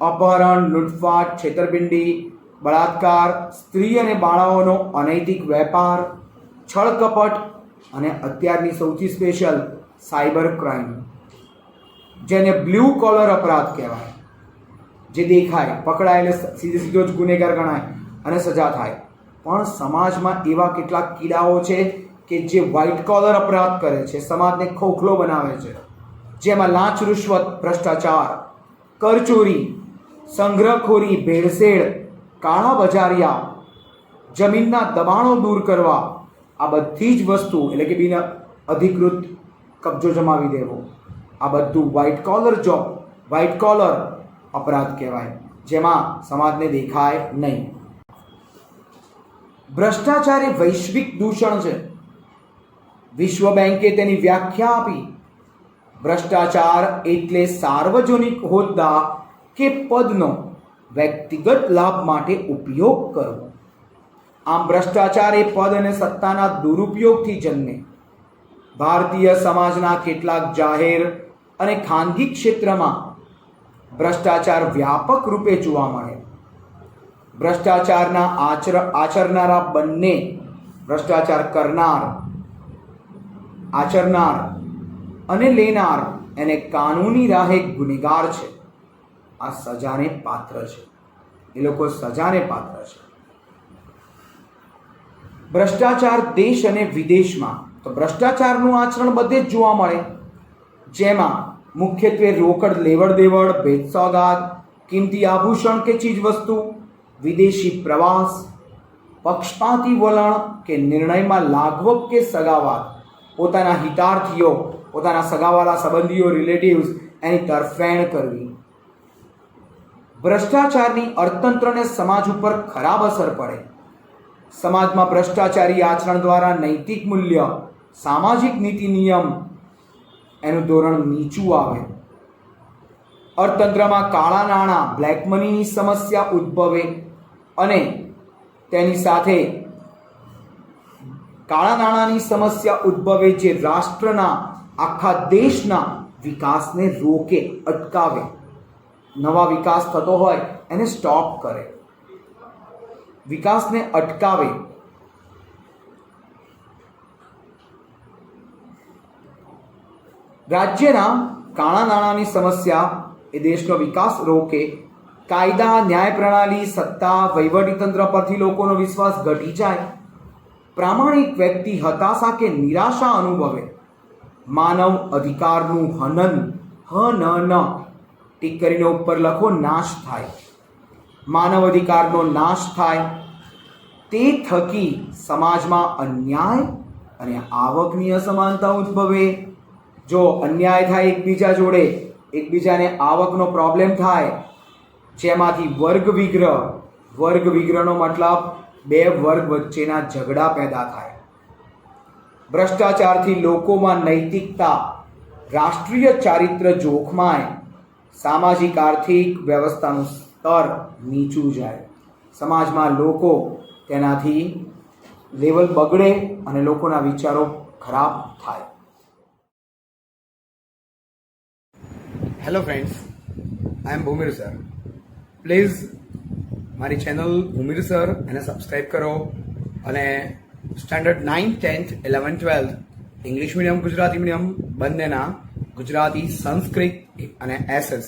અપહરણ, લૂંટફાટ, છેતરપિંડી, બળાત્કાર, સ્ત્રી અને બાળાઓનો અનૈતિક વેપાર, છળકપટ અને અત્યારની સૌથી સ્પેશિયલ સાયબર ક્રાઇમ, જેને બ્લુ કોલર અપરાધ કહેવાય. જે દેખાય, પકડાય એટલે સીધો જ ગુનેગાર ગણાય અને સજા થાય. પણ સમાજમાં એવા કેટલાક કીડાઓ છે કે જે વ્હાઇટ કોલર અપરાધ કરે છે, સમાજને ખોખલો બનાવે છે, જેમાં લાંચ, રૂશ્વત, ભ્રષ્ટાચાર, કરચોરી, સંગ્રહખોરી, ભેળસેળ, કાળા બજારિયા, જમીનના દબાણો દૂર કરવા, આ બધી જ વસ્તુ એટલે કે બિન અધિકૃત કબજો જમાવી દેવો, આ બધું વ્હાઇટ કોલર અપરાધ કહેવાય, જેમાં સમાજને દેખાય નહીં. ભ્રષ્ટાચાર એ વૈશ્વિક દૂષણ છે. વિશ્વ બેંકે તેની વ્યાખ્યા આપી. ભ્રષ્ટાચાર એટલે સાર્વજનિક હોદ્દા કે પદનો વ્યક્તિગત લાભ માટે ઉપયોગ કરવો. આમ ભ્રષ્ટાચાર એ પદ અને સત્તાના દુરુપયોગથી જન્મે. ભારતીય સમાજના કેટલાક જાહેર અને ખાનગી ક્ષેત્રમાં ભ્રષ્ટાચાર વ્યાપક રૂપે જોવા મળે. ભ્રષ્ટાચારના આચરનારા બંને, ભ્રષ્ટાચાર આચરનાર અને લેનાર એને કાનૂની રાહે ગુનેગાર છે. આ સજાને પાત્ર છે. એ લોકો સજાને પાત્ર છે. ભ્રષ્ટાચાર દેશ અને વિદેશમાં, તો ભ્રષ્ટાચારનું આચરણ બધે જ જોવા મળે, જેમાં મુખ્યત્વે રોકડ લેવડ દેવડ, ભેટ સોગાદ, કિંમતી આભૂષણ કે ચીજ વસ્તુ, વિદેશી પ્રવાસ, પક્ષપાતી વલણ કે નિર્ણયમાં લાગવક કે સગાવાદ, પોતાના હિતાર્થીઓ, પોતાના સગાવાલા સંબંધીઓ, રિલેટિવ્સ એની તરફેણ કરવી. ભ્રષ્ટાચારની અર્થતંત્ર અને સમાજ ઉપર ખરાબ અસર પડે. સમાજમાં ભ્રષ્ટાચારી આચરણ દ્વારા નૈતિક મૂલ્ય, સામાજિક નીતિ નિયમ એનું ધોરણ નીચું આવે. અર્થતંત્રમાં કાળા નાણાં, બ્લેક મનીની સમસ્યા ઉદ્ભવે અને તેની સાથે કાળા નાણાંની સમસ્યા ઉદ્ભવે, જે રાષ્ટ્રના, આખા દેશના વિકાસને રોકે, અટકાવે. નવા વિકાસ થતો હોય એને સ્ટોપ કરે, વિકાસને અટકાવે. રાજ્યના કાળા નાણાંની સમસ્યા એ દેશનો વિકાસ રોકે. કાયદા, ન્યાય પ્રણાલી, સત્તા, વહીવટીતંત્ર પરથી લોકોનો વિશ્વાસ ઘટી જાય. પ્રામાણિક વ્યક્તિ હતાશા કે નિરાશા અનુભવે. માનવ અધિકારનું હનન ટીક કરીને ઉપર લખો, નાશ થાય. માનવ અધિકારનો નાશ થાય. તે થકી સમાજમાં અન્યાય અને આવકની અસમાનતા ઉદ્ભવે. જો અન્યાય થાય એકબીજા જોડે, એકબીજાને આવકનો પ્રોબ્લેમ થાય, જેમાંથી વર્ગ વિગ્રહનો મતલબ બે વર્ગ વચ્ચેના ઝઘડા પેદા થાય. ભ્રષ્ટાચારથી લોકોમાં નૈતિકતા, રાષ્ટ્રીય ચારિત્ર્ય જોખમાય. સામાજિક આર્થિક વ્યવસ્થાનું સ્તર નીચું જાય. સમાજમાં લોકો તેનાથી લેવલ બગડે અને લોકોના વિચારો ખરાબ થાય. Hello friends, I am Bhumir sir. Please મારી ચેનલ ભૂમિર સર એને સબસ્ક્રાઈબ કરો અને standard 9th 10th 11th 12th English medium Gujarati medium બંનેના ગુજરાતી સંસ્કૃત અને એસએસ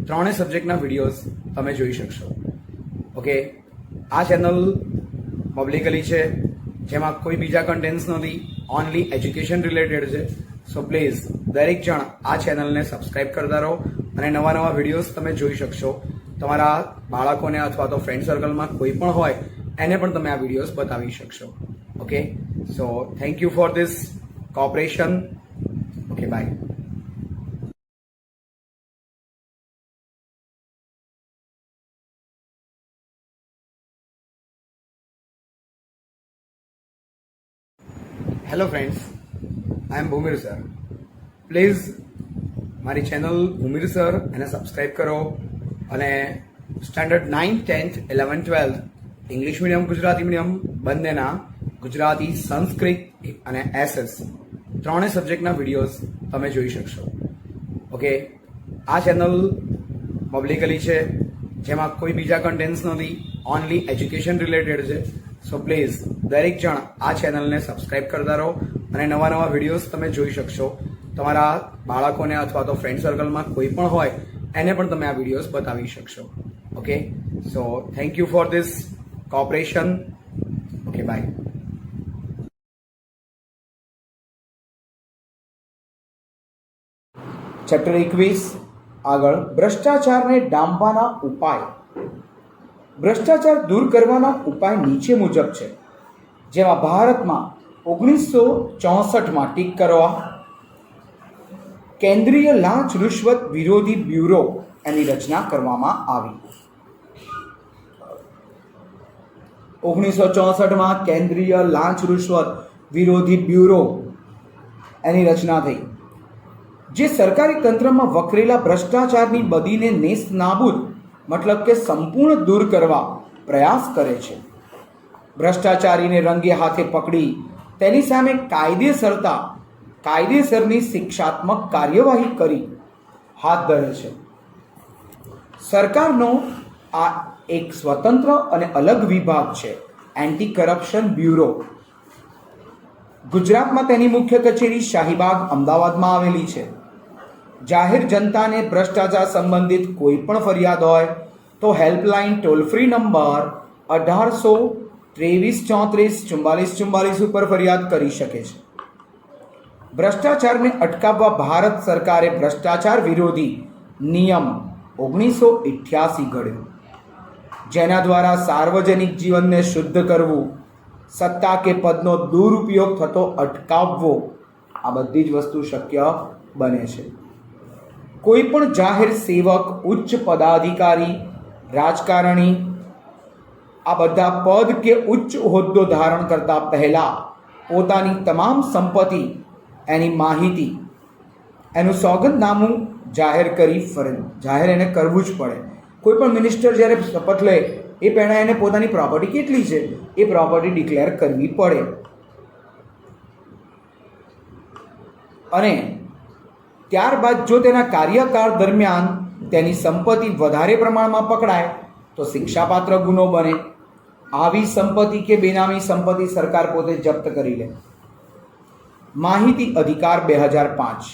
ત્રણેય સબ્જેક્ટના વિડીયોઝ તમે જોઈ શકશો. ઓકે, આ ચેનલ પબ્લિકલી છે, જેમાં કોઈ બીજા કન્ટેન્ટ્સ નથી, ઓનલી એજ્યુકેશન રિલેટેડ છે. સો પ્લીઝ દરેક જણ આ ચેનલને સબસ્ક્રાઇબ કરતા રહો અને નવા નવા વિડીયોઝ તમે જોઈ શકશો. તમારા બાળકોને અથવા તો ફ્રેન્ડ સર્કલમાં કોઈ પણ હોય એને પણ તમે આ વિડીયોઝ બતાવી શકશો. Okay, so thank you for this cooperation. Okay, bye. Hello friends, I am Bhumir sir. Please મારી ચેનલ ભૂમિર સર એને સબસ્ક્રાઇબ કરો અને standard 9th 10th 11th 12th English medium Gujarati medium બંનેના ગુજરાતી સંસ્કૃત અને એસએસ ત્રણેય સબ્જેક્ટના વિડીયોઝ તમે જોઈ શકશો. ઓકે, આ ચેનલ પબ્લિકલી છે, જેમાં કોઈ બીજા કન્ટેન્ટ્સ નથી, ઓનલી એજ્યુકેશન રિલેટેડ છે. સો પ્લીઝ દરેક જણ આ ચેનલને સબસ્ક્રાઇબ કરતા રહો અને નવા નવા વિડીયોઝ તમે જોઈ શકશો. તમારા બાળકોને અથવા તો ફ્રેન્ડ સર્કલમાં કોઈ પણ હોય એને પણ તમે આ વિડીયોઝ બતાવી શકશો. Okay, so thank you for this cooperation. Okay, bye. Chapter 21 આગળ ભ્રષ્ટાચારને ડામવાના ઉપાય. ભ્રષ્ટાચાર દૂર કરવાના ઉપાય નીચે મુજબ છે, જેમાં ભારતમાં 1964માં ટીક કરવા કેન્દ્રીય લાંચ રૂશ્વત વિરોધી બ્યુરો એની રચના કરવામાં આવી. 1964માં કેન્દ્રીય લાંચ રૂશ્વત વિરોધી બ્યુરો એની રચના થઈ, જે સરકારી તંત્રમાં વકરેલા ભ્રષ્ટાચારની બદીને નેસ્ત નાબૂદ મતલબ કે સંપૂર્ણ દૂર કરવા પ્રયાસ કરે છે. ભ્રષ્ટાચારીને રંગે હાથે પકડી તેની સામે કાયદેસરની શિક્ષાત્મક કાર્યવાહી કરી હાથ ધરે છે. સરકારનો આ એક સ્વતંત્ર અને અલગ વિભાગ છે, એન્ટી કરપ્શન બ્યુરો. ગુજરાતમાં તેની મુખ્ય કચેરી શાહીબાગ અમદાવાદમાં આવેલી છે. જાહેર જનતાને ભ્રષ્ટાચાર સંબંધિત કોઈ પણ ફરિયાદ હોય તો હેલ્પલાઇન ટોલ ફ્રી નંબર 1823344444 ઉપર ફરિયાદ કરી શકે છે. ભ્રષ્ટાચારને અટકાવવા ભારત સરકારે ભ્રષ્ટાચાર વિરોધી નિયમ 1988 ઘડ્યો, જેના દ્વારા સાર્વજનિક જીવનને શુદ્ધ કરવું, સત્તા કે પદનો દુરુપયોગ થતો અટકાવવો, આ બધી જ વસ્તુ શક્ય બને છે. કોઈ પણ જાહેર સેવક, ઉચ્ચ પદાધિકારી, રાજકારણી આ બધા પદ કે ઉચ્ચ હોદ્દો ધારણ કરતા પહેલા પોતાની તમામ સંપત્તિ, એની માહિતી, એનું સોગંદનામું જાહેર એને કરવું જ પડે. કોઈ પણ મિનિસ્ટર જ્યારે શપથ લે એ પહેલાં એને પોતાની પ્રોપર્ટી કેટલી છે એ પ્રોપર્ટી ડિક્લેર કરવી પડે. અને ત્યારબાદ જો તેના કાર્યકાળ દરમિયાન તેની સંપત્તિ વધારે પ્રમાણમાં પકડાય તો શિક્ષાપાત્ર ગુનો બને. આવી સંપત્તિ કે બેનામી સંપત્તિ સરકાર પોતે જપ્ત કરી લે. માહિતી અધિકાર 2005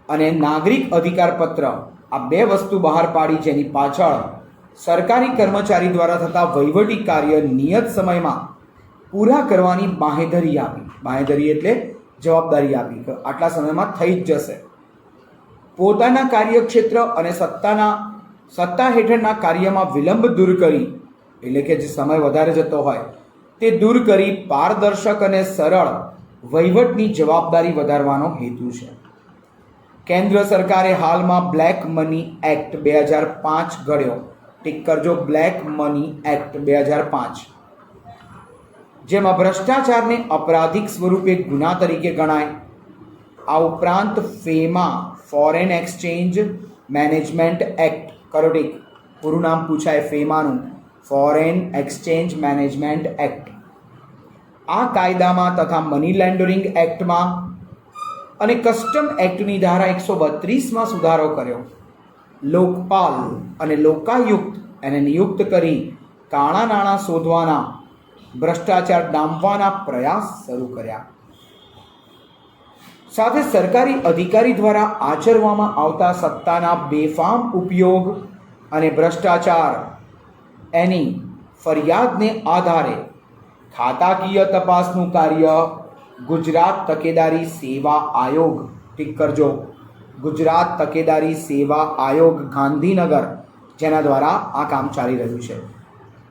અને નાગરિક અધિકાર પત્ર આ બે વસ્તુ બહાર પાડી, જેની પાછળ સરકારી કર્મચારી દ્વારા થતા વહીવટી કાર્ય નિયત સમયમાં પૂરા કરવાની બાંહેધરી આપી. બાંહેધરી એટલે જવાબદારી આપી કે આટલા સમયમાં થઈ જ જશે. પોતાના કાર્યક્ષેત્ર અને સત્તા હેઠળના કાર્યમાં વિલંબ દૂર કરી, એટલે કે જે સમય વધારે જતો હોય તે દૂર કરી પારદર્શક અને સરળ વહીવટની જવાબદારી વધારવાનો હેતુ છે. કેન્દ્ર સરકારે હાલમાં બ્લેક મની એક્ટ 2005 ઘડ્યો. ટીક કરજો, બ્લેક મની એક્ટ 2005, જેમાં ભ્રષ્ટાચારને અપરાધિક સ્વરૂપે ગુના તરીકે ગણાય. આ ઉપરાંત ફેમા, ફોરેન એક્સચેન્જ મેનેજમેન્ટ એક્ટ, કરો ટીક, પૂરું નામ પૂછાય ફેમાનું, ફોરેન એક્સચેન્જ મેનેજમેન્ટ એક્ટ. આ કાયદામાં તથા મની લોન્ડરિંગ એક્ટમાં અને કસ્ટમ એક્ટની ધારા 132માં સુધારો કર્યો. લોકપાલ અને લોકાયુક્ત એને નિયુક્ત કરી કાળા નાણાં શોધવાના ભ્રષ્ટાચાર ડામવાના પ્રયાસ શરૂ કર્યા. સાથે સરકારી અધિકારી દ્વારા આચરવામાં આવતા સત્તાના બેફામ ઉપયોગ અને ભ્રષ્ટાચાર એની ફરિયાદને આધારે ખાતાકીય તપાસનું કાર્ય ગુજરાત તકેદારી સેવા આયોગ, ઠીક કરજો, ગુજરાત તકેદારી સેવા આયોગ ગાંધીનગર, જેના દ્વારા આ કામ ચાલી રહ્યું છે.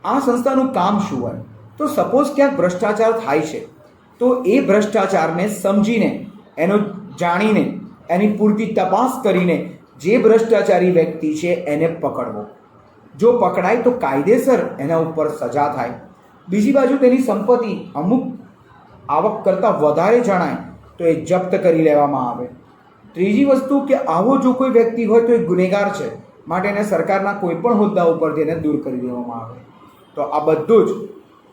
આ સંસ્થાનું કામ શું હોય? તો સપોઝ ક્યાંક ભ્રષ્ટાચાર થાય છે તો એ ભ્રષ્ટાચારને સમજીને, એનો જાણીને, એની પૂરતી તપાસ કરીને જે ભ્રષ્ટાચારી વ્યક્તિ છે એને પકડવો. જો પકડાય તો કાયદેસર એના ઉપર સજા થાય. બીજી બાજુ તેની સંપત્તિ અમુક આવક કરતાં વધારે જણાય તો એ જપ્ત કરી લેવામાં આવે. ત્રીજી વસ્તુ કે આવો જો કોઈ વ્યક્તિ હોય તો એ ગુનેગાર છે, માટે એને સરકારના કોઈ પણ હોદ્દા ઉપરથી એને દૂર કરી દેવામાં આવે. તો આ બધું જ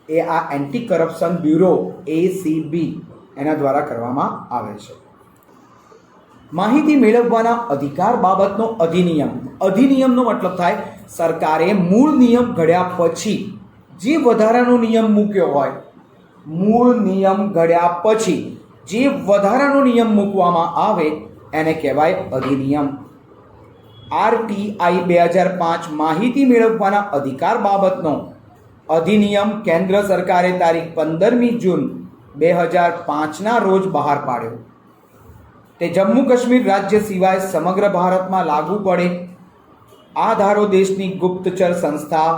એ આ એન્ટી કરપ્શન બ્યુરો ACB એના દ્વારા કરવામાં આવે છે. માહિતી મેળવવાના અધિકાર બાબતનો અધિનિયમ. અધિનિયમનો મતલબ થાય સરકારે મૂળ નિયમ ઘડ્યા પછી જે વધારાનો નિયમ મૂક્યો હોય, મૂળ નિયમ ઘડ્યા પછી જે વધારાનો નિયમ મૂકવામાં આવે એને કહેવાય અધિનિયમ. RTI 2005 માહિતી મેળવવાના અધિકાર બાબતનો અધિનિયમ કેન્દ્ર સરકારે તારીખ 15મી જૂન 2005ના રોજ બહાર પાડ્યો. તે જમ્મુ કાશ્મીર રાજ્ય સિવાય સમગ્ર ભારતમાં લાગુ પડે. આ ધારો દેશની ગુપ્તચર સંસ્થા,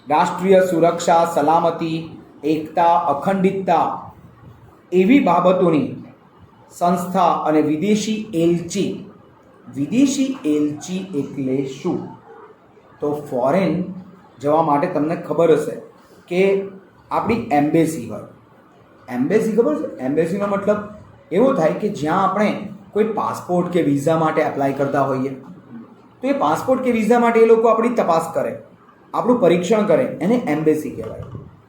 રાષ્ટ્રીય સુરક્ષા, સલામતી, એકતા, અખંડિતતા એવી બાબતોની સંસ્થા અને વિદેશી એલચી. વિદેશી એલચી એટલે શું? તો ફોરેન જવા માટે તમને ખબર હશે કે આપણી એમ્બેસી હોય. એમ્બેસી ખબર છે? એમ્બેસીનો મતલબ એવો થાય કે જ્યાં આપણે કોઈ પાસપોર્ટ કે વિઝા માટે એપ્લાય કરતા હોઈએ તો એ પાસપોર્ટ કે વિઝા માટે એ લોકો આપણી તપાસ કરે, આપણું પરીક્ષણ કરે, એને એમ્બેસી કહેવાય.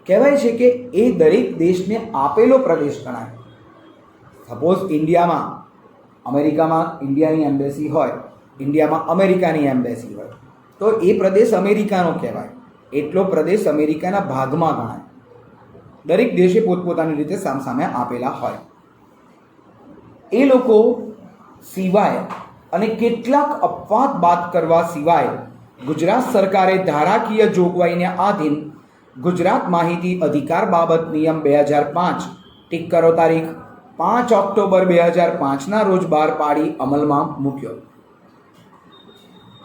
કહેવાય છે કે એ દરેક દેશને આપેલો પ્રદેશ ગણાય. સપોઝ ઇન્ડિયામાં, અમેરિકામાં ઇન્ડિયાની એમ્બેસી હોય, ઇન્ડિયામાં અમેરિકાની એમ્બેસી હોય તો એ પ્રદેશ અમેરિકાનો કહેવાય. એટલો પ્રદેશ અમેરિકાના ભાગમાં ગણાય. દરેક દેશે પોતપોતાની રીતે સામસામે આપેલા હોય. એ લોકો સિવાય અને કેટલાક અપવાદ બાદ કરવા સિવાય ગુજરાત સરકારે ધારાકીય જોગવાઈને આધીન ગુજરાત માહિતી અધિકાર બાબત નિયમ 2005 ટીક કરો તારીખ 5 ઓક્ટોબર 2005ના રોજ બહાર પાડી અમલમાં મૂક્યો.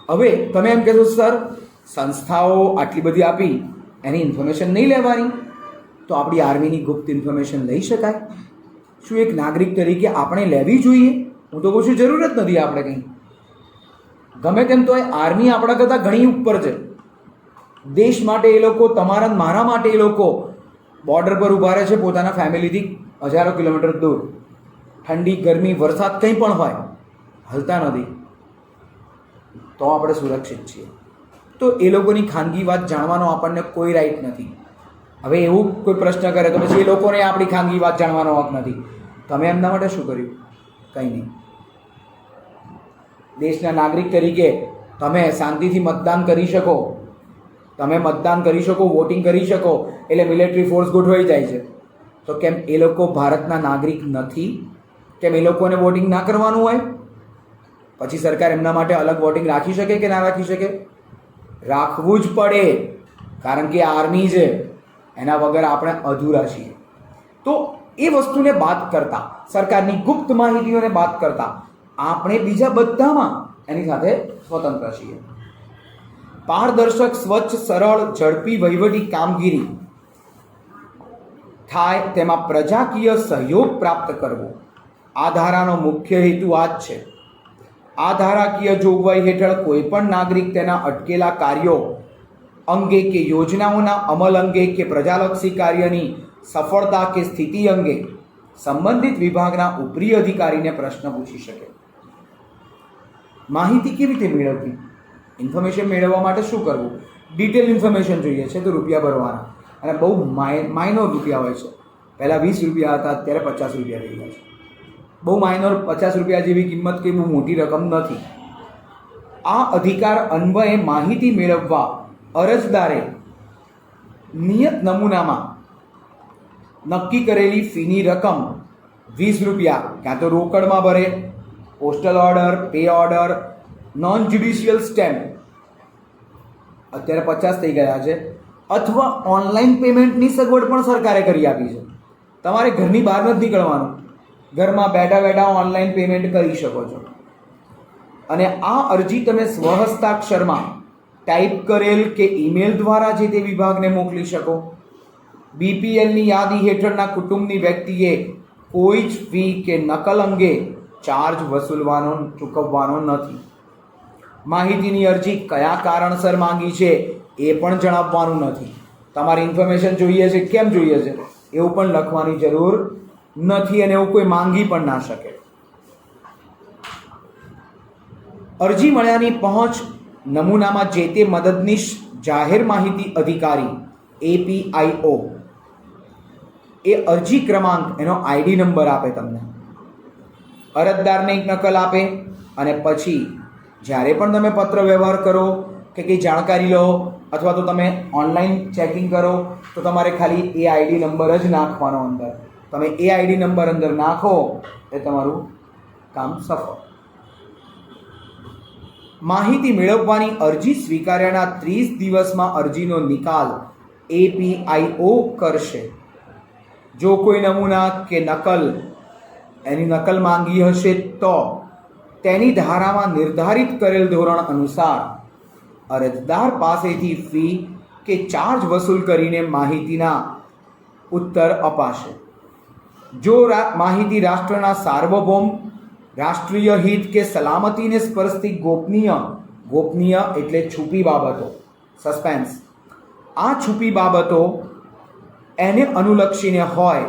હવે તમે એમ કહેશો સર સંસ્થાઓ આટલી બધી આપી એની ઇન્ફોર્મેશન નહીં લેવાની, તો આપણી આર્મીની ગુપ્ત ઇન્ફોર્મેશન લઈ શકાય? શું એક નાગરિક તરીકે આપણે લેવી જોઈએ? હું તો કહું છું જરૂર જ નથી. આપણે કંઈ ગમે તેમ તો એ આર્મી આપણા કરતાં ઘણી ઉપર છે. દેશ માટે એ લોકો, તમારા મારા માટે એ લોકો બોર્ડર પર ઊભા રહે છે પોતાના ફેમિલીથી હજારો કિલોમીટર દૂર. ઠંડી, ગરમી, વરસાદ કંઈ પણ હોય, હલતા નથી, તો આપણે સુરક્ષિત છીએ. તો એ લોકોની ખાનગી વાત જાણવાનો આપણને કોઈ રાઈટ નથી. હવે એવું કોઈ પ્રશ્ન કરે તો પછી એ લોકોને આપણી ખાનગી વાત જાણવાનો હક નથી. તમે એમના માટે શું કર્યું? કંઈ નહીં. દેશના નાગરિક તરીકે તમે શાંતિથી મતદાન કરી શકો, તમે મતદાન કરી શકો, વોટિંગ કરી શકો, એટલે મિલિટરી ફોર્સ ગોઠવાઈ જાય છે. તો કેમ એ લોકો ભારતના નાગરિક નથી? કેમ એ લોકોને વોટિંગ ના કરવાનું હોય? પછી સરકાર એમના માટે અલગ વોટિંગ રાખી શકે કે ના રાખી શકે? રાખવું જ પડે, કારણ કે આર્મી છે, એના વગર આપણે અધૂરા છીએ. તો એ વસ્તુને બાદ કરતા, સરકારની ગુપ્ત માહિતીઓને બાદ કરતા આપણે બીજા બધામાં એની સાથે સ્વતંત્ર છીએ. પારદર્શક, સ્વચ્છ, સરળ, ઝડપી વહીવટી કામગીરી થાય તેમાં પ્રજાકીય સહયોગ પ્રાપ્ત કરવો, આ ધારાનો મુખ્ય હેતુ આ જ છે. આ ધારાકીય જોગવાઈ હેઠળ કોઈપણ નાગરિક તેના અટકેલા કાર્યો અંગે કે યોજનાઓના અમલ અંગે કે પ્રજાલક્ષી કાર્યની સફળતા કે સ્થિતિ અંગે સંબંધિત વિભાગના ઉપરી અધિકારીને પ્રશ્ન પૂછી શકે. માહિતી કેવી રીતે મેળવવી? ઇન્ફોર્મેશન મેળવવા માટે શું કરવું? ડિટેલ ઇન્ફોર્મેશન જોઈએ છે તો રૂપિયા ભરવાના, અને બહુ માઇનોર રૂપિયા હોય છે. પહેલાં 20 રૂપિયા હતા, અત્યારે 50 રૂપિયા થઈ ગયા છે. બહુ માઇનોર, 50 રૂપિયા જેવી કિંમત કે બહુ મોટી રકમ નથી. આ અધિકાર અન્વયે માહિતી મેળવવા અરજદારે નિયત નમૂનામાં નક્કી કરેલી ફીની રકમ 20 રૂપિયા ક્યાં તો રોકડમાં ભરે, postal order, pay order, non judicial stamp અત્યારે 50 થઈ ગયા છે, અથવા ઓનલાઈન પેમેન્ટની સગવડ પણ સરકારે કરી આપી છે. તમારે ઘરની બહાર નથી નીકળવાનું, ઘરમાં બેઠા બેઠા ઓનલાઈન પેમેન્ટ કરી શકો છો. અને આ અરજી તમે સ્વહસ્તાક્ષરમાં ટાઈપ કરેલ કે ઈમેલ દ્વારા જે તે વિભાગને મોકલી શકો. બીપીએલની યાદી હેઠળના કુટુંબની વ્યક્તિએ કોઈ જ ફી કે નકલ અંગે ચાર્જ ચૂકવવાનો નથી. માહિતીની અરજી કયા કારણસર માંગી છે એ પણ જણાવવાનું નથી. તમારી ઇન્ફોર્મેશન જોઈએ છે, કેમ જોઈએ છે એવું પણ લખવાની જરૂર નથી, અને એવું કોઈ માંગી પણ ના શકે. અરજી મળ્યાની પહોંચ નમૂનામાં જે તે મદદનીશ જાહેર માહિતી અધિકારી APIO એ અરજી ક્રમાંક, એનો ID નંબર આપે તમને, અરજદારને એક નકલ આપે, અને પછી જ્યારે પણ તમે પત્ર વ્યવહાર કરો કે કંઈ જાણકારી લો અથવા તો તમે ઓનલાઈન ચેકિંગ કરો તો તમારે ખાલી એ ID નંબર જ નાખવાનો અંદર. તમે એ ID નંબર અંદર નાખો એ તમારું કામ સફળ. માહિતી મેળવવાની અરજી સ્વીકાર્યાના 30 દિવસમાં અરજીનો નિકાલ APIO કરશે. જો કોઈ નમૂના કે એની નકલ માંગી હશે તો તેની ધારામાં નિર્ધારિત કરેલ ધોરણ અનુસાર અરજદાર પાસેથી ફી કે ચાર્જ વસૂલ કરીને માહિતીના ઉત્તર અપાશે. જો માહિતી રાષ્ટ્રના સાર્વભૌમ, રાષ્ટ્રીય હિત કે સલામતીને સ્પર્શતી ગોપનીય એટલે છુપી બાબતો, સસ્પેન્સ, આ છુપી બાબતો એને અનુલક્ષીને હોય,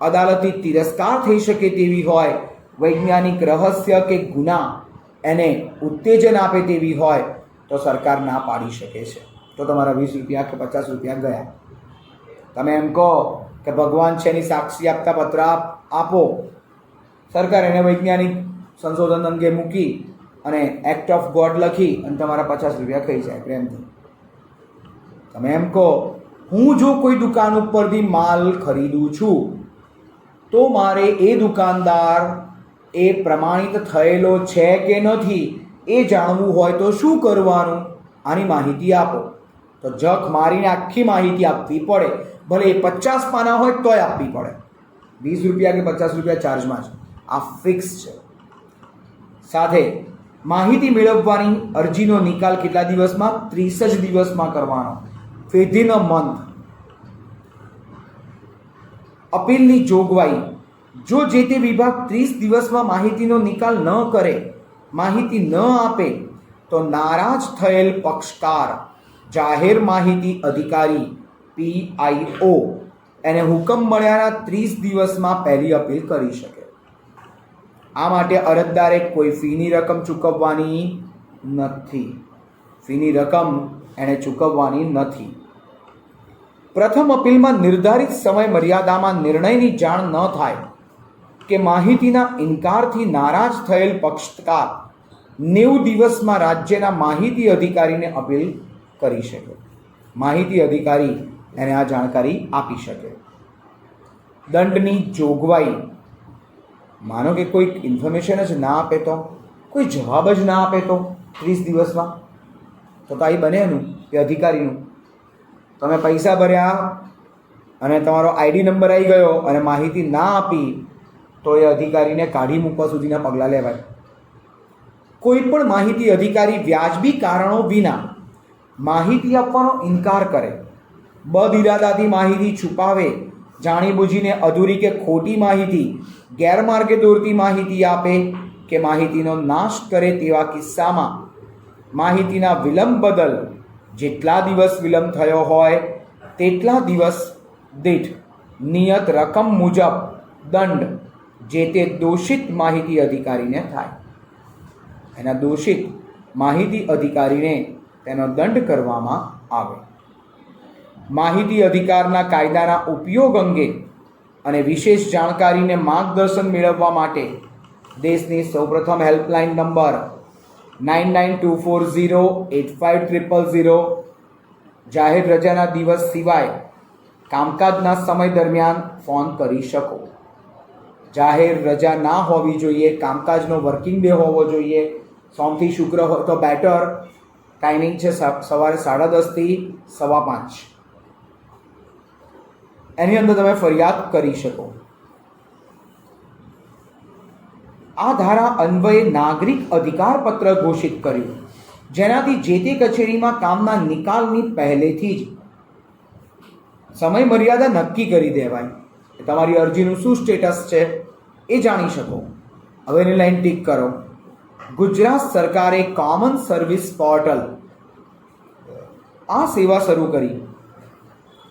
અદાલતી તિરસ્કાર થઈ શકે તેવી હોય, વૈજ્ઞાનિક રહસ્ય કે ગુના એને ઉત્તેજન આપે તેવી હોય તો સરકાર ના પાડી શકે છે. તો તમારા 20 રૂપિયા કે 50 રૂપિયા ગયા. તમે એમ કહો કે ભગવાન છે એની સાક્ષી આપતા પત્ર આપો, સરકાર એને વૈજ્ઞાનિક સંશોધન અંગે મૂકી અને એક્ટ ઓફ ગોડ લખી અને તમારા 50 રૂપિયા ખાઈ જાય પ્રેમથી. તમે એમ કહો હું જો કોઈ દુકાન ઉપરથી માલ ખરીદું છું તો મારે એ દુકાનદાર એ પ્રમાણિત થયેલો છે કે નથી એ જાણવું હોય તો શું કરવાનું? આની માહિતી આપો. તો જખ મારીને આખી માહિતી આપવી પડે, ભલે એ 50 પાના હોય તોય આપવી પડે. 20 રૂપિયા કે 50 રૂપિયા ચાર્જમાં છે, આ ફિક્સ છે. સાથે માહિતી મેળવવાની અરજીનો નિકાલ કેટલા દિવસમાં? 30 જ દિવસમાં કરવાનો, વિધિન અ મંથ. અપીલની જોગવાઈ, જો જે તે વિભાગ 30 દિવસમાં માહિતીનો નિકાલ ન કરે, માહિતી ન આપે તો નારાજ થયેલ પક્ષકાર જાહેર માહિતી અધિકારી PIO એને હુકમ મળ્યાના 30 દિવસમાં પહેલી અપીલ કરી શકે. આ માટે અરજદારે કોઈ ફીની રકમ ચૂકવવાની નથી. ફીની રકમ એને ચૂકવવાની નથી. પ્રથમ અપીલમાં નિર્ધારિત સમય મર્યાદામાં નિર્ણયની જાણ ન થાય કે માહિતીના ઇનકારથી નારાજ થયેલ પક્ષકાર 90 દિવસમાં રાજ્યના માહિતી અધિકારીને અપીલ કરી શકે. માહિતી અધિકારી એને આ જાણકારી આપી શકે. દંડની જોગવાઈ, માનો કે કોઈ ઇન્ફોર્મેશન જ ના આપે તો, કોઈ જવાબ જ ના આપે તો 30 દિવસમાં, તો અહીં બને એનું કે અધિકારીનું તમે પૈસા ભર્યા અને તમારો ID નંબર આવી ગયો અને માહિતી ના આપી તો એ અધિકારીને કાઢી મૂકવા સુધીના પગલાં લેવાય. કોઈ પણ માહિતી અધિકારી વ્યાજબી કારણો વિના માહિતી આપવાનો ઇનકાર કરે, બદઇરાદાથી માહિતી છુપાવે, જાણીબૂજીને અધૂરી કે ખોટી માહિતી, ગેરમાર્ગે દોરતી માહિતી આપે કે માહિતીનો નાશ કરે તેવા કિસ્સામાં માહિતીના વિલંબ બદલ જેટલા દિવસ વિલંબ થયો હોય તેટલા દિવસ દીઠ નિયત રકમ મુજબ દંડ જે તે દોષિત માહિતી અધિકારીને થાય. એના દોષિત માહિતી અધિકારીને તેનો દંડ કરવામાં આવે. માહિતી અધિકારના કાયદાના ઉપયોગ અંગે અને વિશેષ જાણકારીને માર્ગદર્શન મેળવવા માટે દેશની સૌપ્રથમ હેલ્પલાઇન નંબર 9924085000 જાહેર રજાના દિવસ સિવાય કામકાજના સમય દરમિયાન ફોન કરી શકો. જાહેર રજા ના હોવી જોઈએ, કામકાજનો વર્કિંગ ડે હોવો જોઈએ. સોમથી શુક્ર હોય તો બેટર. ટાઈમિંગ છે સવારે 10:30 થી 5:15. એની અંદર તમે ફરિયાદ કરી શકો. આ ધારા અન્વયે નાગરિક અધિકાર પત્ર ઘોષિત કર્યું, જેનાથી જે તે કચેરીમાં કામના નિકાલની પહેલેથી જ સમય મર્યાદા નક્કી કરી દેવાય. તમારી અરજીનું શું સ્ટેટસ છે એ જાણી શકો. હવેની લાઈન ટીક કરો. ગુજરાત સરકારે કોમન સર્વિસ પોર્ટલ આ સેવા શરૂ કરી,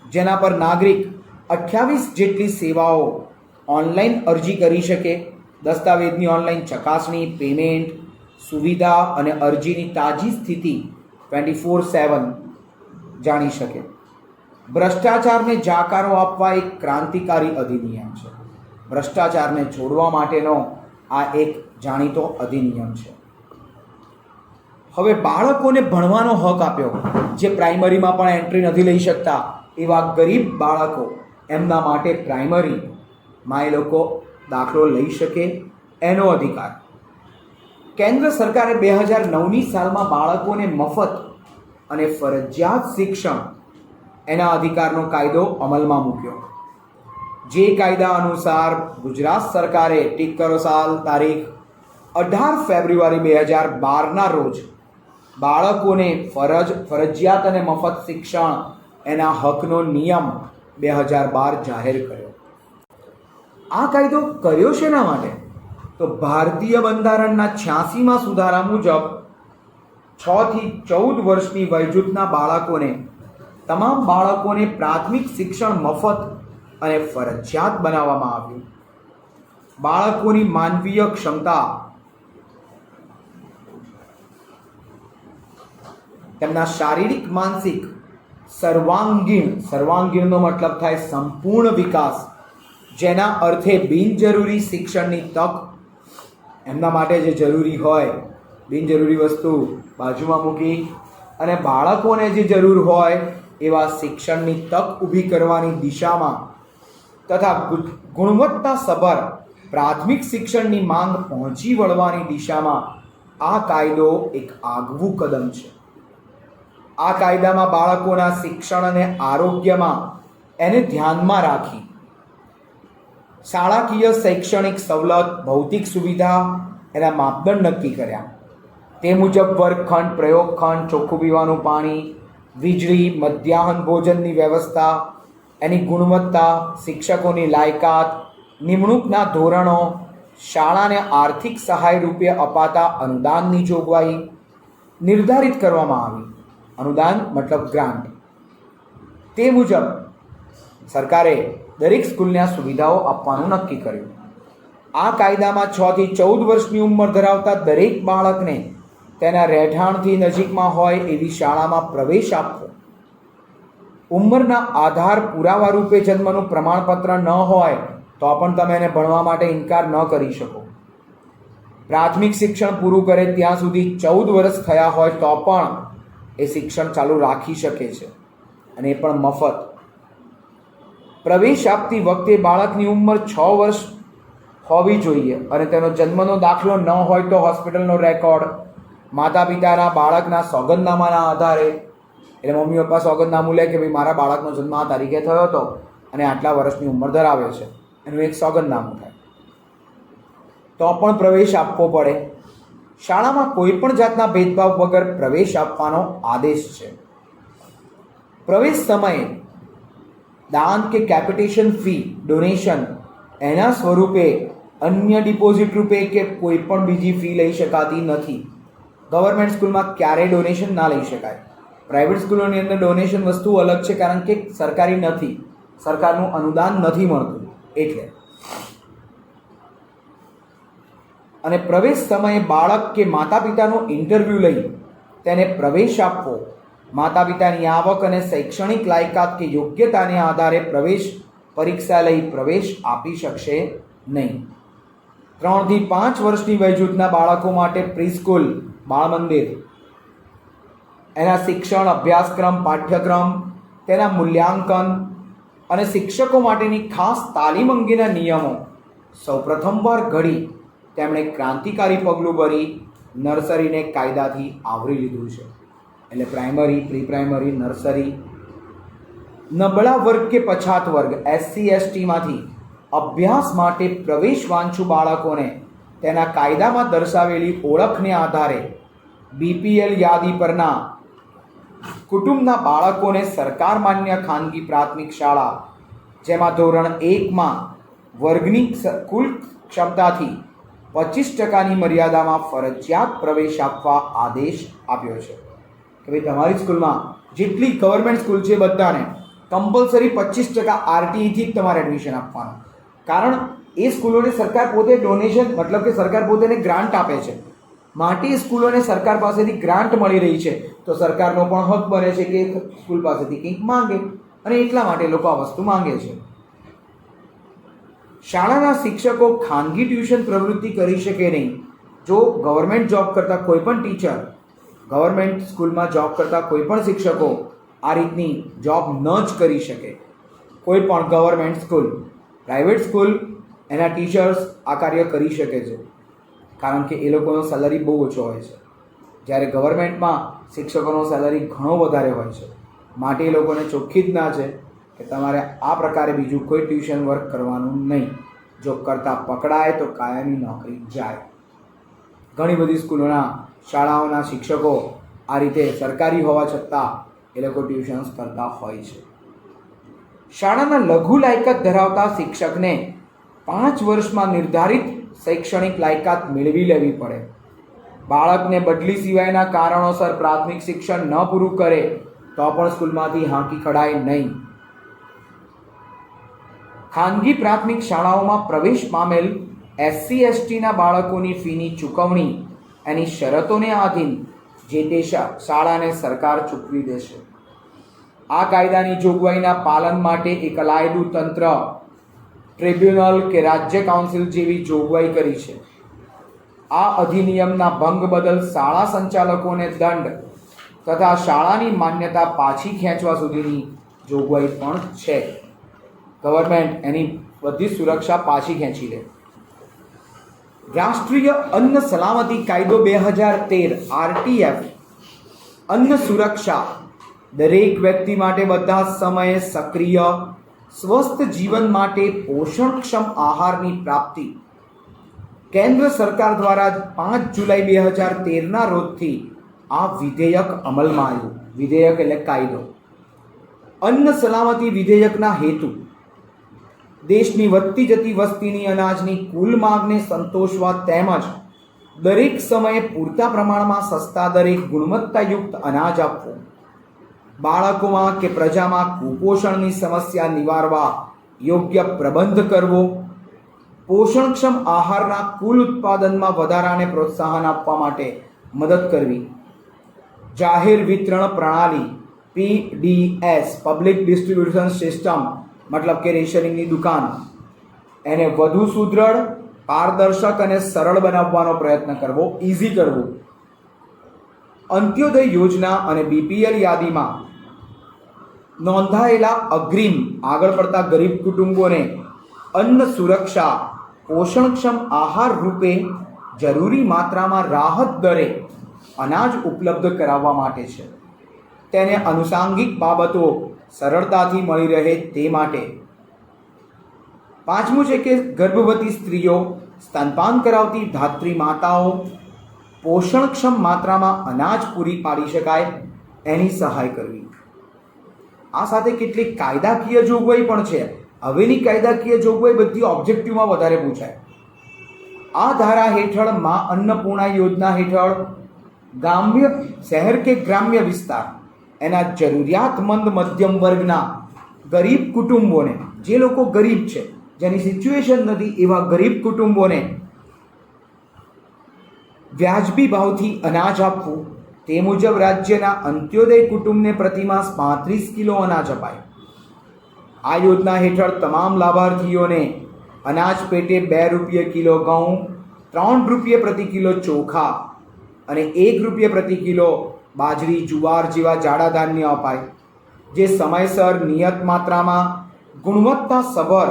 જેના પર નાગરિક 28 જેટલી સેવાઓ ઓનલાઈન અરજી કરી શકે. દસ્તાવેજની ઓનલાઈન ચકાસણી, પેમેન્ટ, સુવિધા અને અરજીની તાજી સ્થિતિ 24/7 જાણી શકે. ભ્રષ્ટાચારને જાકારો આપવા એક ક્રાંતિકારી અધિનિયમ છે. ભ્રષ્ટાચારને છોડવા માટેનો આ એક જાણીતો અધિનિયમ છે. હવે બાળકોને ભણવાનો હક આપ્યો. જે પ્રાઇમરીમાં પણ એન્ટ્રી નથી લઈ શકતા એવા ગરીબ બાળકો, એમના માટે પ્રાઇમરીમાં એ લોકો દાખલો લઈ શકે, એનો અધિકાર. કેન્દ્ર સરકારે 2009ની સાલમાં બાળકોને મફત અને ફરજિયાત શિક્ષણ એના અધિકારનો કાયદો અમલમાં મૂક્યો. જે કાયદા અનુસાર ગુજરાત સરકારે ટીક કરો સાલ તારીખ 18 ફેબ્રુઆરી 2012ના રોજ બાળકોને ફરજિયાત અને મફત શિક્ષણ એના હકનો નિયમ 2012 જાહેર કર્યો. આ કાયદો કર્યો શેના માટે? તો ભારતીય બંધારણના 86માં સુધારા મુજબ 6 થી 14 વર્ષની વયજૂથના બાળકોને, તમામ બાળકોને પ્રાથમિક શિક્ષણ મફત અને ફરજિયાત બનાવવામાં આવ્યું. બાળકોની માનવીય ક્ષમતા, તેમના શારીરિક માનસિક સર્વાંગીણનો મતલબ થાય સંપૂર્ણ વિકાસ, જેના અર્થે બિનજરૂરી શિક્ષણની તક, એમના માટે જે જરૂરી હોય બિનજરૂરી વસ્તુ બાજુમાં મૂકી અને બાળકોને જે જરૂર હોય એવા શિક્ષણની તક ઊભી કરવાની દિશામાં તથા ગુણવત્તાસભર પ્રાથમિક શિક્ષણની માંગ પહોંચી વળવાની દિશામાં આ કાયદો એક આગવું કદમ છે. આ કાયદામાં બાળકોના શિક્ષણ અને આરોગ્યમાં એને ધ્યાનમાં રાખી શાળાકીય શૈક્ષણિક સવલત, ભૌતિક સુવિધા એના માપદંડ નક્કી કર્યા. તે મુજબ વર્ગખંડ, પ્રયોગખંડ, ચોખ્ખું પીવાનું પાણી, વીજળી, મધ્યાહન ભોજનની વ્યવસ્થા, એની ગુણવત્તા, શિક્ષકોની લાયકાત, નિમણૂકના ધોરણો, શાળાને આર્થિક સહાય રૂપે અપાતા અનુદાનની જોગવાઈ નિર્ધારિત કરવામાં આવી. અનુદાન મતલબ ગ્રાન્ટ. તે મુજબ સરકારે દરેક સ્કૂલને આ સુવિધાઓ આપવાનું નક્કી કર્યું. આ કાયદામાં 6 થી 14 વર્ષની ઉંમર ધરાવતા દરેક બાળકને તેના રહેઠાણથી નજીકમાં હોય એવી શાળામાં પ્રવેશ આપવો. ઉંમરના આધાર પુરાવા રૂપે જન્મનું પ્રમાણપત્ર ન હોય તો પણ તમે એને ભણવા માટે ઇનકાર ન કરી શકો. પ્રાથમિક શિક્ષણ પૂરું કરે ત્યાં સુધી 14 વર્ષ થયા હોય તો પણ એ શિક્ષણ ચાલુ રાખી શકે છે, અને એ પણ મફત. પ્રવેશ આપતી વખતે બાળકની ઉંમર 6 વર્ષ હોવી જોઈએ અને તેનો જન્મનો દાખલો ન હોય તો હોસ્પિટલનો રેકોર્ડ, માતા પિતાના બાળકના સોગંદનામાના આધારે, એટલે મમ્મી પપ્પા સોગંદનામું લે કે ભાઈ મારા બાળકનો જન્મ આ તારીખે થયો હતો અને આટલા વર્ષની ઉંમર ધરાવે છે, એનું એક સોગંદનામું થાય તો પણ પ્રવેશ આપવો પડે. શાળામાં કોઈ પણ જાતના ભેદભાવ વગર પ્રવેશ આપવાનો આદેશ છે. પ્રવેશ સમયે દાન કે કેપિટેશન ફી, ડોનેશન એના સ્વરૂપે અન્ય ડિપોઝિટ રૂપે કે કોઈ પણ બીજી ફી લઈ શકાતી નથી. ગવર્મેન્ટ સ્કૂલમાં ક્યારેય ડોનેશન ના લઈ શકાય. પ્રાઇવેટ સ્કૂલોની અંદર ડોનેશન વસ્તુ અલગ છે, કારણ કે સરકારી નથી, સરકારનું અનુદાન નથી મળતું એટલે. અને પ્રવેશ સમયે બાળક કે માતા પિતાનો ઇન્ટરવ્યૂ લઈ તેને પ્રવેશ આપવો. માતા પિતાની આવક અને શૈક્ષણિક લાયકાત કે યોગ્યતાને આધારે પ્રવેશ પરીક્ષા લઈ પ્રવેશ આપી શકશે નહીં. 3 થી 5 વર્ષની વયજૂથના બાળકો માટે પ્રીસ્કૂલ, બાળ મંદિર, એના શિક્ષણ, અભ્યાસક્રમ, પાઠ્યક્રમ, તેના મૂલ્યાંકન, અને શિક્ષકો માટેની ખાસ તાલીમ અંગેના નિયમો સૌપ્રથમવાર ઘડી તેમણે ક્રાંતિકારી પગલું ભરી નર્સરીને કાયદાથી આવરી લીધું છે. એટલે પ્રાઇમરી, પ્રી પ્રાઇમરી, નર્સરી, નબળા વર્ગ કે પછાત વર્ગ SC/STમાંથી અભ્યાસ માટે પ્રવેશ વાંચુ બાળકોને તેના કાયદામાં દર્શાવેલી ઓળખને આધારે BPL યાદી પરના કુટુંબના બાળકોને સરકાર માન્ય ખાનગી પ્રાથમિક શાળા જેમાં ધોરણ 1માં વર્ગની કુલ ક્ષમતાથી 25% મર્યાદામાં ફરજિયાત પ્રવેશ આપવા આદેશ આપ્યો છે કે ભાઈ તમારી સ્કૂલમાં જેટલી ગવર્મેન્ટ સ્કૂલ છે બધાને કમ્પલસરી 25% RTEથી જ તમારે એડમિશન આપવાનું. કારણ એ સ્કૂલોને સરકાર પોતે ડોનેશન મતલબ કે સરકાર પોતે ગ્રાન્ટ આપે છે માટે સ્કૂલોને સરકાર પાસેથી ગ્રાન્ટ મળી રહી છે તો સરકારનો પણ હક બને છે કે સ્કૂલ પાસેથી કંઈક માંગે અને એટલા માટે લોકો આ વસ્તુ માંગે છે. શાળાના શિક્ષકો ખાનગી ટ્યુશન પ્રવૃત્તિ કરી શકે નહીં. જો ગવર્મેન્ટ જોબ કરતા કોઈ પણ ટીચર, ગવર્મેન્ટ સ્કૂલમાં જોબ કરતા કોઈ પણ શિક્ષકો આ રીતની જોબ ન જ કરી શકે. કોઈ પણ ગવર્મેન્ટ સ્કૂલ, પ્રાઇવેટ સ્કૂલ એના ટીચર્સ આ કાર્ય કરી શકે છે કારણ કે એ લોકોનો સેલરી બહુ ઓછો હોય છે, જ્યારે ગવર્મેન્ટમાં શિક્ષકોનો સેલરી ઘણો વધારે હોય છે. માટે એ લોકોને ચોખ્ખી જ ના છે કે તમારે આ પ્રકારે બીજું કોઈ ટ્યુશન વર્ક કરવાનું નહીં. જો કરતા પકડાય તો કાયમી નોકરી જાય. ઘણી બધી સ્કૂલોના શાળાઓના શિક્ષકો આ રીતે સરકારી હોવા છતાં એ લોકો ટ્યુશન્સ કરતા હોય છે. શાળાના લઘુ લાયકાત ધરાવતા શિક્ષકને 5 વર્ષમાં નિર્ધારિત શૈક્ષણિક લાયકાત મેળવી લેવી પડે. બાળકને બદલી સિવાયના કારણોસર પ્રાથમિક શિક્ષણ ન પૂરું કરે તો પણ સ્કૂલમાંથી હાંકી કઢાય નહીં. ખાનગી પ્રાથમિક શાળાઓમાં પ્રવેશ પામેલ SC/STના બાળકોની ફીની ચૂકવણી એની શરતોને આધીન જે તે શાળાને સરકાર ચૂકવી દેશે. આ કાયદાની જોગવાઈના પાલન માટે એક અલાયદું તંત્ર, ટ્રિબ્યુનલ કે રાજ્ય કાઉન્સિલ જેવી જોગવાઈ કરી છે. આ અધિનિયમના ભંગ બદલ શાળા સંચાલકોને દંડ તથા શાળાની માન્યતા પાછી ખેંચવા સુધીની જોગવાઈ પણ છે. ગવર્મેન્ટ એની બધી સુરક્ષા પાછી ખેંચી લે. રાષ્ટ્રીય અન્ન સલામતી કાયદો 2013 RTF અન્ન સુરક્ષા દરેક વ્યક્તિ માટે બધા સમયે સક્રિય સ્વસ્થ જીવન માટે પોષણક્ષમ આહારની પ્રાપ્તિ કેન્દ્ર સરકાર દ્વારા 5 જુલાઈ 2013ના રોજથી આ વિધેયક અમલમાં આવ્યું. વિધેયક એટલે કાયદો. અન્ન સલામતી વિધેયકના હેતુ દેશની વધતી જતી વસ્તીની અનાજની કુલ માંગને સંતોષવા તેમજ દરેક સમયે પૂરતા પ્રમાણમાં સસ્તા દરે ગુણવત્તાયુક્ત અનાજ આપવું, બાળકોમાં કે પ્રજામાં કુપોષણની સમસ્યા નિવારવા યોગ્ય પ્રબંધ કરવો, પોષણક્ષમ આહારના કુલ ઉત્પાદનમાં વધારાને પ્રોત્સાહન આપવા માટે મદદ કરવી, જાહેર વિતરણ પ્રણાલી PDS પબ્લિક ડિસ્ટ્રીબ્યુશન સિસ્ટમ મતલબ કે રેશનિંગની દુકાન એને વધુ સુદૃઢ, પારદર્શક અને સરળ બનાવવાનો પ્રયત્ન કરવો, ઇઝી કરવું, અંત્યોદય યોજના અને BPL યાદીમાં નોંધાયેલા અગ્રીમ આગળ પડતા ગરીબ કુટુંબોને અન્ન સુરક્ષા પોષણક્ષમ આહાર રૂપે જરૂરી માત્રામાં રાહત દરે અનાજ ઉપલબ્ધ કરાવવા માટે છે. તેને આનુષાંગિક બાબતો સરળતાથી મળી રહે તે માટે. 5મું છે કે ગર્ભવતી સ્ત્રીઓ, સ્તનપાન કરાવતી ધાત્રી માતાઓ પોષણક્ષમ માત્રામાં અનાજ પૂરી પાડી શકાય એની સહાય કરવી. આ સાથે કેટલીક કાયદાકીય જોગવાઈ પણ છે. હવેની કાયદાકીય જોગવાઈ બધી ઓબ્જેક્ટિવમાં વધારે પૂછાય. આ ધારા હેઠળ મા અન્નપૂર્ણા યોજના હેઠળ ગ્રામ્ય શહેર કે ગ્રામ્ય વિસ્તાર એના જરૂરિયાતમંદ મધ્યમ વર્ગના ગરીબ કુટુંબોને, જે લોકો ગરીબ છે, જેની સિચ્યુએશન નથી, એવા ગરીબ કુટુંબોને વ્યાજબી ભાવથી અનાજ આપવું. તે મુજબ રાજ્યના અંત્યોદય કુટુંબને પ્રતિમાસ 35 કિલો અનાજ અપાય. આ યોજના હેઠળ તમામ લાભાર્થીઓને અનાજ પેટે 2 રૂપિયા કિલો ઘઉં, 3 રૂપિયા પ્રતિ કિલો ચોખા અને 1 રૂપિયા પ્રતિ કિલો બાજરી, જુવાર જેવા જાડા ધાન્ય અપાય, જે સમયસર નિયત માત્રામાં ગુણવત્તાસભર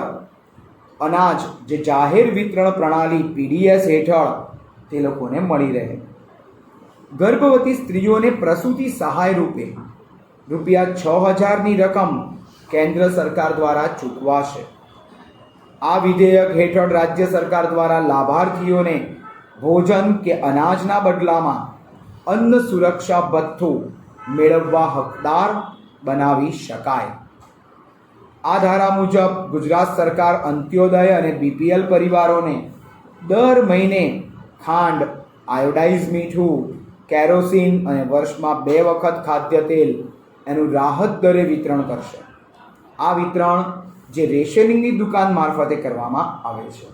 અનાજ જે જાહેર વિતરણ પ્રણાલી પીડીએસ હેઠળ તે લોકોને મળી રહે. ગર્ભવતી સ્ત્રીઓને પ્રસૂતિ સહાય રૂપે ₹6,000ની રકમ કેન્દ્ર સરકાર દ્વારા ચૂકવાશે. આ વિધેયક હેઠળ રાજ્ય સરકાર દ્વારા લાભાર્થીઓને ભોજન કે અનાજના બદલામાં અન્ન સુરક્ષા ભથ્થું મેળવવા હકદાર બનાવી શકાય. આ ધારા મુજબ ગુજરાત સરકાર અંત્યોદય અને બીપીએલ પરિવારોને દર મહિને ખાંડ, આયોડાઇઝ મીઠું, કેરોસીન અને વર્ષમાં 2 વખત ખાદ્ય તેલ એનું રાહત દરે વિતરણ કરશે. આ વિતરણ જે રેશનિંગની દુકાન મારફતે કરવામાં આવે છે.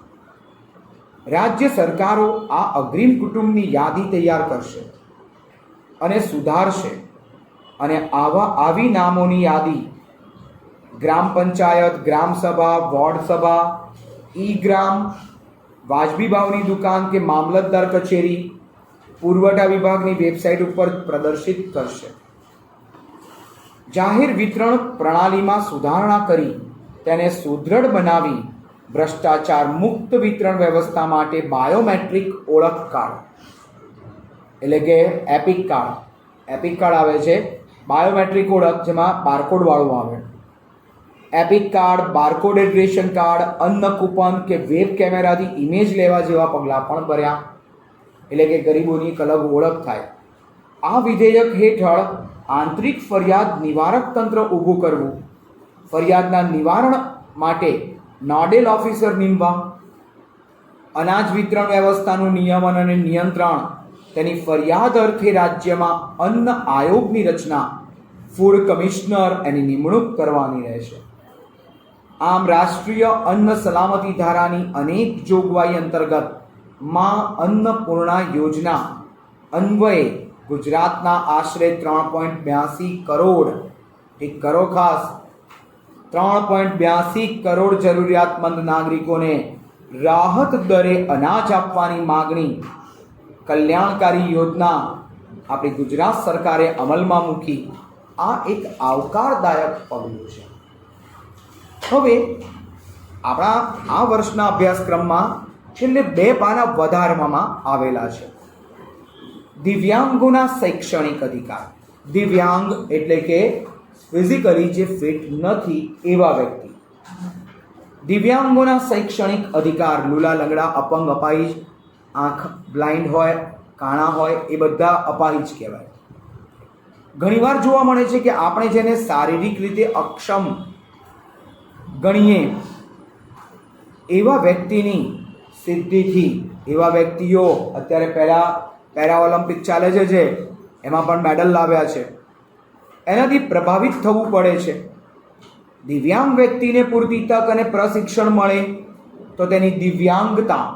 રાજ્ય સરકારો આ અગ્રીમ કુટુંબની યાદી તૈયાર કરશે અને સુધારશે અને આવી નામોની યાદી ગ્રામ પંચાયત, ગ્રામ સભા, વોર્ડ સભા, ઈ ગ્રામ, વાજબી ભાવની દુકાન કે મામલતદાર કચેરી, પુરવઠા વિભાગની વેબસાઇટ ઉપર પ્રદર્શિત કરશે. જાહેર વિતરણ પ્રણાલીમાં સુધારણા કરી તેને સુદૃઢ બનાવી ભ્રષ્ટાચાર મુક્ત વિતરણ વ્યવસ્થા માટે બાયોમેટ્રિક ઓળખ કાર્ડ એટલે કે એપિક કાર્ડ આવે છે. બાયોમેટ્રિક ઓળખ જેમાં બારકોડ વાળું આવે. EPIC card, barcoded ration card, અન્ન કૂપન કે વેબ કેમેરાથી ઇમેજ લેવા જેવા પગલાં પણ ભર્યા. એટલે કે ગરીબોની એક અલગ ઓળખ થાય. આ વિધેયક હેઠળ આંતરિક ફરિયાદ નિવારક તંત્ર ઊભું કરવું, ફરિયાદના નિવારણ માટે નોડેલ ઓફિસર નીમવા, અનાજ વિતરણ વ્યવસ્થાનું નિયમન અને નિયંત્રણ, તેની ફરિયાદ અર્થે રાજ્યમાં અન્ન આયોગની રચના, ફૂડ કમિશનર એની નિમણૂક કરવાની રહેશે. આમ રાષ્ટ્રીય અન્ન સલામતી ધારાની અનેક જોગવાઈ અંતર્ગત અન્નપૂર્ણા યોજના અન્વયે ગુજરાતના આશરે 3.82 કરોડ, ઠીક કરો ખાસ, 3.82 કરોડ જરૂરિયાતમંદ નાગરિકોને રાહત દરે અનાજ આપવાની માગણી કલ્યાણકારી યોજના આપણી ગુજરાત સરકારે અમલમાં મૂકી. આ એક આવકારદાયક પગલું છે. હવે આપણા આ વર્ષના અભ્યાસક્રમમાં છેલ્લે 2 પાના વધારવામાં આવેલા છે. દિવ્યાંગોના શૈક્ષણિક અધિકાર. દિવ્યાંગ એટલે કે ફિઝિકલી જે ફિટ નથી એવા વ્યક્તિ. દિવ્યાંગોના શૈક્ષણિક અધિકાર, લૂલા, લંગડા, અપંગ, અપાહિજ, આંખ બ્લાઇન્ડ હોય, કાણા હોય, એ બધા અપાહિજ કહેવાય. ઘણીવાર જોવા મળે છે કે આપણે જેને શારીરિક રીતે અક્ષમ ગણીએ એવા વ્યક્તિની સિદ્ધિથી, એવા વ્યક્તિઓ અત્યારે પેરા ઓલિમ્પિક ચાલે છે એમાં પણ મેડલ લાવ્યા છે, એનાથી પ્રભાવિત થવું પડે છે. દિવ્યાંગ વ્યક્તિને પૂરતી તક અને પ્રશિક્ષણ મળે તો તેની દિવ્યાંગતા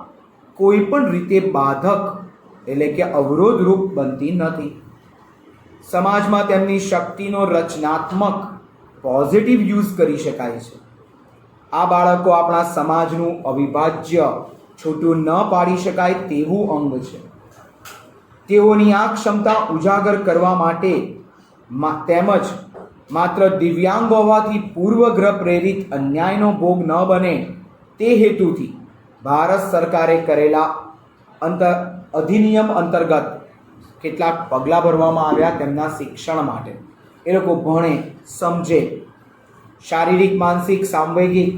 કોઈ પણ રીતે બાધક એટલે કે અવરોધરૂપ બનતી નથી. સમાજમાં તેમની શક્તિનો રચનાત્મક પોઝિટિવ યુઝ કરી શકાય છે. આ બાળકો આપણા સમાજનું અવિભાજ્ય, છૂટું ન પાડી શકાય તેવું અંગ છે. તેઓની આ ક્ષમતા ઉજાગર કરવા માટે તેમજ માત્ર દિવ્યાંગ હોવાથી પૂર્વગ્રહ પ્રેરિત અન્યાયનો ભોગ ન બને તે હેતુથી ભારત સરકારે કરેલા અધિનિયમ અંતર્ગત કેટલાક પગલાં ભરવામાં આવ્યા તેમના શિક્ષણ માટે. એ લોકો ભણે, સમજે, શારીરિક, માનસિક, સાંવેગિક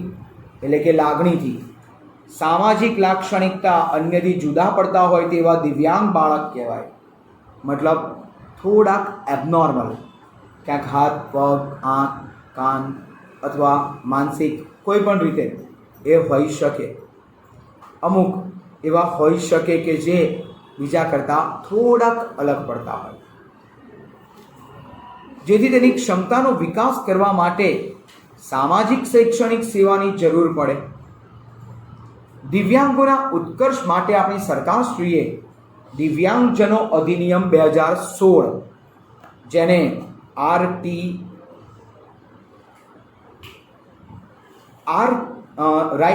એટલે કે લાગણીથી, સામાજિક લાક્ષણિકતા અન્યથી જુદા પડતા હોય તેવા દિવ્યાંગ બાળક કહેવાય. મતલબ થોડાક એબનોર્મલ, ક્યાંક હાથ, પગ, આંખ, કાન અથવા માનસિક કોઈ પણ રીતે એ હોઈ શકે. અમુક એવા હોઈ શકે કે જે બીજા કરતાં થોડાક અલગ પડતા હોય, જેથી તેની ક્ષમતાનો વિકાસ કરવા માટે સામાજિક શૈક્ષણિક સેવાની જરૂર પડે. દિવ્યાંગોના ઉત્કર્ષ માટે આપણી સરકારશ્રીએ દિવ્યાંગજનો અધિનિયમ 2016 જેને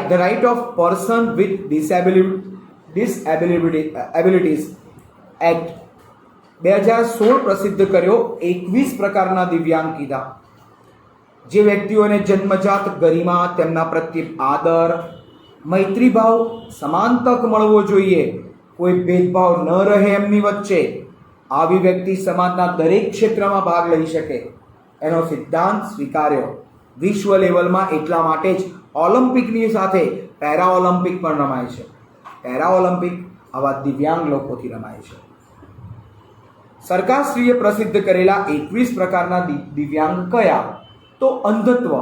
the right of person with disabilities act 2016 પ્રસિદ્ધ કર્યો. 21 પ્રકારના દિવ્યાંગ કીધા. જે વ્યક્તિઓને જન્મજાત ગરિમા, તેમના પ્રત્યે આદર, મૈત્રીભાવ, સમાન તક મળવો જોઈએ, કોઈ ભેદભાવ ન રહે એમની વચ્ચે, આવી વ્યક્તિ સમાજના દરેક ક્ષેત્રમાં ભાગ લઈ શકે, એનો સિદ્ધાંત સ્વીકાર્યો. વિશ્વ લેવલમાં એટલા માટે જ ઓલિમ્પિકની સાથે પેરા ઓલિમ્પિક પણ રમાય છે. પેરા ઓલિમ્પિક આવા દિવ્યાંગ લોકોથી રમાય છે. સરકારશ્રીએ પ્રસિદ્ધ કરેલા 21 પ્રકારના દિવ્યાંગ કયા? તો અંધત્વ,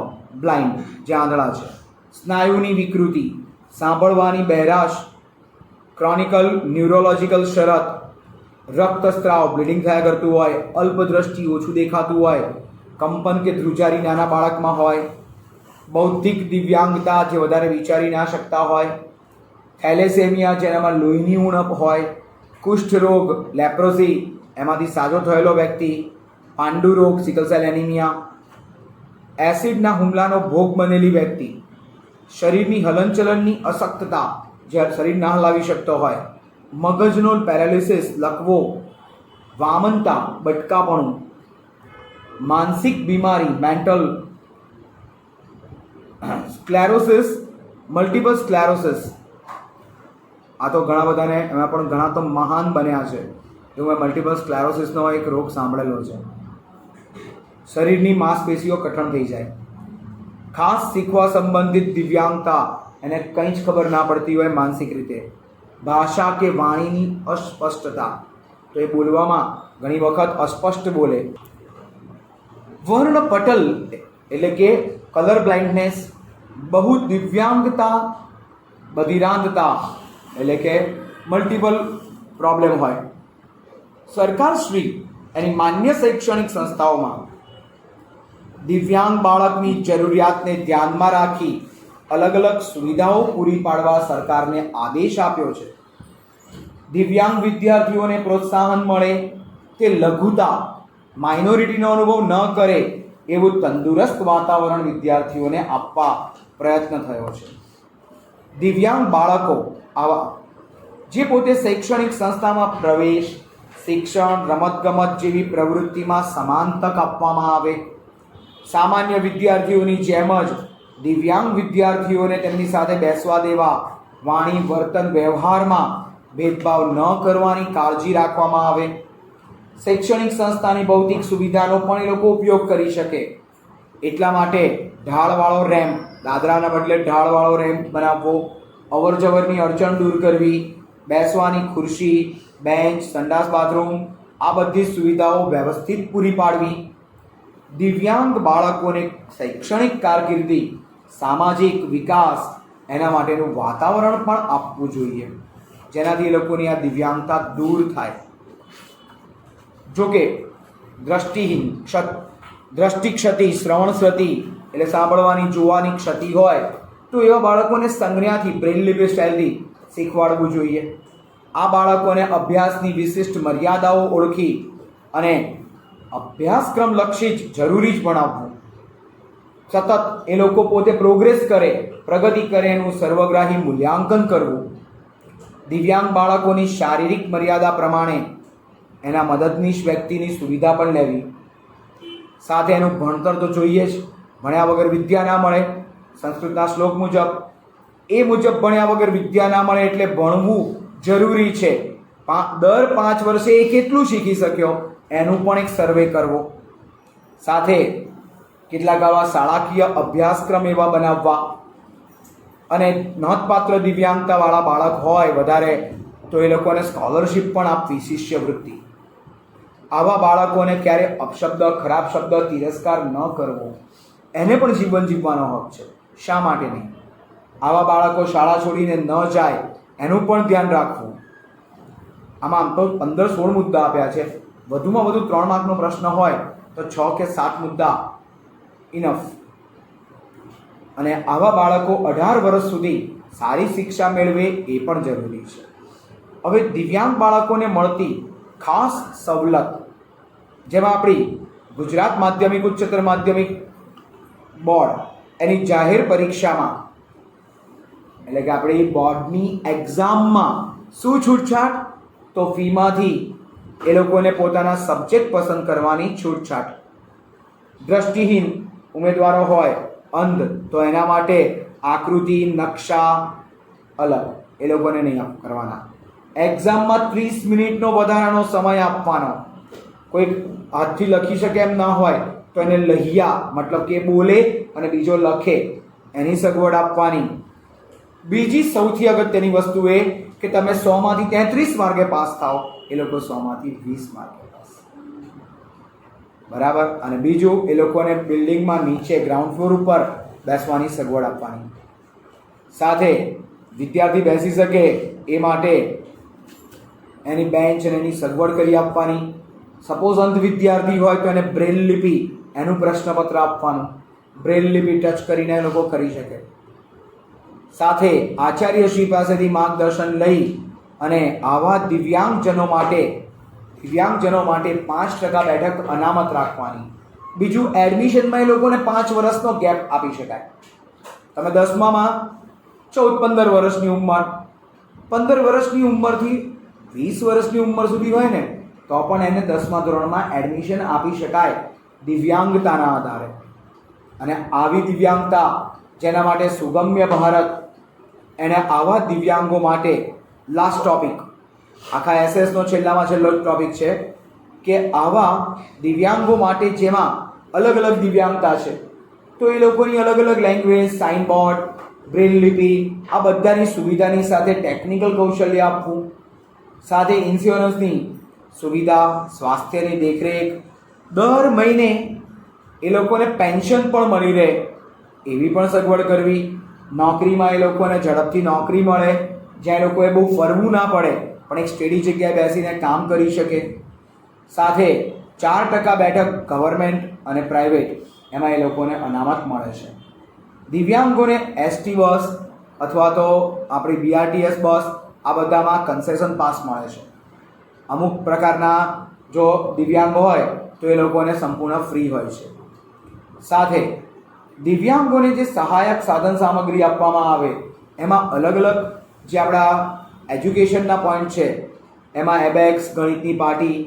બ્લાઇન્ડ, જે આંધળા છે, સ્નાયુની વિકૃતિ, સાંભળવાની બહેરાશ, ક્રોનિકલ ન્યુરોલોજિકલ શરત, રક્તસ્રાવ, બ્લીડિંગ થયા કરતું હોય, અલ્પદ્રષ્ટિ, ઓછું દેખાતું હોય, કંપન કે ધ્રુજારી નાના બાળકમાં હોય, બૌદ્ધિક દિવ્યાંગતા, જે વધારે વિચારી ના શકતા હોય, થેલેસેમિયા, જેનામાં લોહીની ઉણપ હોય, કુષ્ઠરોગ, લેપ્રોસી, એમાંથી સાજો થયેલો વ્યક્તિ, પાંડુ રોગ, સિકલ સેલ એનિમિયા, એસિડના હુમલાનો ભોગ બનેલી વ્યક્તિ, શરીરની હલનચલનની અશક્તતા, જે શરીર ના હલાવી શકતો હોય, મગજનો પેરાલિસિસ, લકવો, વામનતા, બટકાપણું, માનસિક બીમારી, મેન્ટલ સ્ક્લેરોસિસ, મલ્ટિપલ સ્ક્લેરોસિસ. આ તો ઘણા બધાને, એમાં પણ ઘણા તો મહાન બન્યા છે. જો મેં મલ્ટિપલ સ્ક્લેરોસિસનો એક રોગ સાંભળેલો છે. શરીરની માંસપેશીઓ કઠણ થઈ જાય. ખાસ શીખવા સંબંધિત દિવ્યાંગતા, એને કંઈ જ ખબર ના પડતી હોય માનસિક રીતે. ભાષા કે વાણીની અસ્પષ્ટતા, તો એ બોલવામાં ઘણી વખત અસ્પષ્ટ બોલે. વર્ણપટલ એટલે કે કલર બ્લાઇન્ડનેસ, બહુ દિવ્યાંગતા, બધિરાંધતા એટલે કે મલ્ટિપલ પ્રોબ્લેમ હોય. સરકારશ્રી એની માન્ય શૈક્ષણિક સંસ્થાઓમાં દિવ્યાંગ બાળકની જરૂરિયાતને ધ્યાનમાં રાખી અલગ અલગ સુવિધાઓ પૂરી પાડવા સરકારને આદેશ આપ્યો છે. દિવ્યાંગ વિદ્યાર્થીઓને પ્રોત્સાહન મળે, તે લઘુતા, માઇનોરિટીનો અનુભવ ન કરે એવું તંદુરસ્ત વાતાવરણ વિદ્યાર્થીઓને આપવા પ્રયત્ન થયો છે. દિવ્યાંગ બાળકો આવા જે પોતે શૈક્ષણિક સંસ્થામાં પ્રવેશ, શિક્ષણ, રમતગમત જેવી પ્રવૃત્તિમાં સમાન તક આપવામાં આવે. સામાન્ય વિદ્યાર્થીઓની જેમ જ દિવ્યાંગ વિદ્યાર્થીઓને તેમની સાથે બેસવા દેવા, વાણી, વર્તન, વ્યવહારમાં ભેદભાવ ન કરવાની કાળજી રાખવામાં આવે. શૈક્ષણિક સંસ્થાની ભૌતિક સુવિધાનો પણ એ લોકો ઉપયોગ કરી શકે. એટલા માટે ઢાળવાળો રેમ્પ, દાદરાના બદલે ઢાળવાળો રેમ્પ બનાવવો, અવર જવરની અડચણ દૂર કરવી, બેસવાની ખુરશી, બેન્ચ, સંડાસ, બાથરૂમ, આ બધી સુવિધાઓ વ્યવસ્થિત પૂરી પાડવી. દિવ્યાંગ બાળકોને શૈક્ષણિક કારકિર્દી, સામાજિક વિકાસ, એના માટેનું વાતાવરણ પણ આપવું જોઈએ, જેનાથી એ લોકોની આ દિવ્યાંગતા દૂર થાય. જોકે દ્રષ્ટિહીન, દ્રષ્ટિ ક્ષતિ, શ્રવણ ક્ષતિ એટલે સાંભળવાની, જોવાની ક્ષતિ હોય તો એવા બાળકોને સંજ્ઞાથી, બ્રેઇલ લિપી સ્ટાઇલથી શીખવાડવું જોઈએ. આ બાળકોને અભ્યાસની વિશિષ્ટ મર્યાદાઓ ઓળખી અને અભ્યાસક્રમ લક્ષી જ જરૂરી જ ભણાવવું. સતત એ લોકો પોતે પ્રોગ્રેસ કરે, પ્રગતિ કરે એનું સર્વગ્રાહી મૂલ્યાંકન કરવું. દિવ્યાંગ બાળકોની શારીરિક મર્યાદા પ્રમાણે એના મદદનીશ વ્યક્તિની સુવિધા પણ લેવી. સાથે એનું ભણતર તો જોઈએ જ, ભણ્યા વગર વિદ્યા ના મળે. સંસ્કૃતના શ્લોક મુજબ એ મુજબ ભણ્યા વગર વિદ્યા ના મળે એટલે ભણવું જરૂરી છે. દર 5 વર્ષે એ કેટલું શીખી શક્યો એનું પણ એક સર્વે કરવો. સાથે કેટલાક આવા શાળાકીય અભ્યાસક્રમ એવા બનાવવા, અને નોંધપાત્ર દિવ્યાંગતાવાળા બાળક હોય વધારે તો એ લોકોને સ્કોલરશિપ પણ આપવી, શિષ્યવૃત્તિ. આવા બાળકોને ક્યારે અપશબ્દ, ખરાબ શબ્દ, તિરસ્કાર ન કરવો. એને પણ જીવન જીવવાનો હક છે, શા માટે નહીં? આવા બાળકો શાળા છોડીને ન જાય એનું પણ ધ્યાન રાખવું. આમાં આમ તો 15-16 મુદ્દા આપ્યા છે. વધુમાં વધુ 3 માર્કનો પ્રશ્ન હોય તો 6 કે 7 મુદ્દા ઇનફ. અને આવા બાળકો 18 વર્ષ સુધી સારી શિક્ષા મેળવે એ પણ જરૂરી છે. હવે દિવ્યાંગ બાળકોને મળતી ખાસ સવલત, જેમાં આપણી ગુજરાત માધ્યમિક ઉચ્ચતર માધ્યમિક બોર્ડ એની જાહેર પરીક્ષામાં, એટલે કે આપણી બોર્ડની એક્ઝામમાં શું છૂટછાટ? તો ફીમાંથી એ લોકોને પોતાના સબ્જેક્ટ પસંદ કરવાની છૂટછાટ. દ્રષ્ટિહીન ઉમેદવારો હોય અંધ, તો એના માટે આકૃતિ નકશા અલગ એ લોકોને નહીં કરવાના. એક્ઝામમાં 30 મિનિટનો વધારાનો સમય આપવાનો. કોઈ હાથથી લખી શકે એમ ના હોય તો એને લહિયા મતલબ કે બોલે અને બીજો લખે એની સગવડ આપવાની. બીજી સૌથી અગત્યની વસ્તુ એ કે તમે 100માંથી 33 માર્કે પાસ થાઓ, એ લોકો 100માંથી 20 માર્કે પાસ. બરાબર. અને બીજું એ લોકોને બિલ્ડિંગમાં નીચે ગ્રાઉન્ડ ફ્લોર ઉપર બેસવાની સગવડ આપવાની. સાથે વિદ્યાર્થી બેસી શકે એ માટે એની બેન્ચ અને એની સગવડ કરી આપવાની. સપોઝ અંધ વિદ્યાર્થી હોય તો એને બ્રેલ લિપિ એનું પ્રશ્નપત્ર આપવાનું. બ્રેલ લિપિ ટચ કરીને એ લોકો કરી શકે. સાથે આચાર્યશ્રી પાસેથી માર્ગદર્શન લઈ અને આવા દિવ્યાંગજનો માટે 5% બેઠક અનામત રાખવાની. બીજું, એડમિશનમાં એ લોકોને 5 વર્ષનો ગેપ આપી શકાય. તમે 10મામાં 14-15 વર્ષની ઉંમર, 15 વર્ષની ઉંમરથી 20 વર્ષની ઉંમર સુધી હોય ને તો પણ એને 10મા ધોરણમાં એડમિશન આપી શકાય દિવ્યાંગતાના આધારે. અને આવી દિવ્યાંગતા જેના માટે સુગમ્ય ભારત, એને આવા દિવ્યાંગો માટે લાસ્ટ ટોપિક, આખા એસએસનો છેલ્લામાં છેલ્લો ટોપિક છે કે આવા દિવ્યાંગો માટે જેમાં અલગ અલગ દિવ્યાંગતા છે તો એ લોકોની અલગ અલગ લેંગ્વેજ, સાઇન બોર્ડ, બ્રેલ લિપિ આ બધાની સુવિધાની સાથે ટેકનિકલ કૌશલ્ય આપવું. સાથે ઇન્સ્યોરન્સની સુવિધા, સ્વાસ્થ્યની દેખરેખ, દર મહિને એ લોકોને પેન્શન પણ મળી રહે એવી પણ સગવડ કરવી. નોકરીમાં એ લોકોને ઝડપથી નોકરી મળે જ્યાં એ લોકોએ બહુ ફરવું ના પડે પણ એક સ્ટેડી જગ્યાએ બેસીને કામ કરી શકે. સાથે 4% બેઠક ગવર્મેન્ટ અને પ્રાઇવેટ એમાં એ લોકોને અનામત મળે છે. દિવ્યાંગોને એસટી બસ અથવા તો આપણી બીઆરટીએસ બસ આ બધામાં કન્સેશન પાસ મળે છે. અમુક પ્રકારના જો દિવ્યાંગ હોય તો એ લોકોને સંપૂર્ણ ફ્રી હોય છે. સાથે દિવ્યાંગોને જે સહાયક સાધન સામગ્રી આપવામાં આવે એમાં અલગ અલગ જે આપણા એજ્યુકેશનના પોઈન્ટ છે એમાં એબેક્સ, ગણિતની પાટી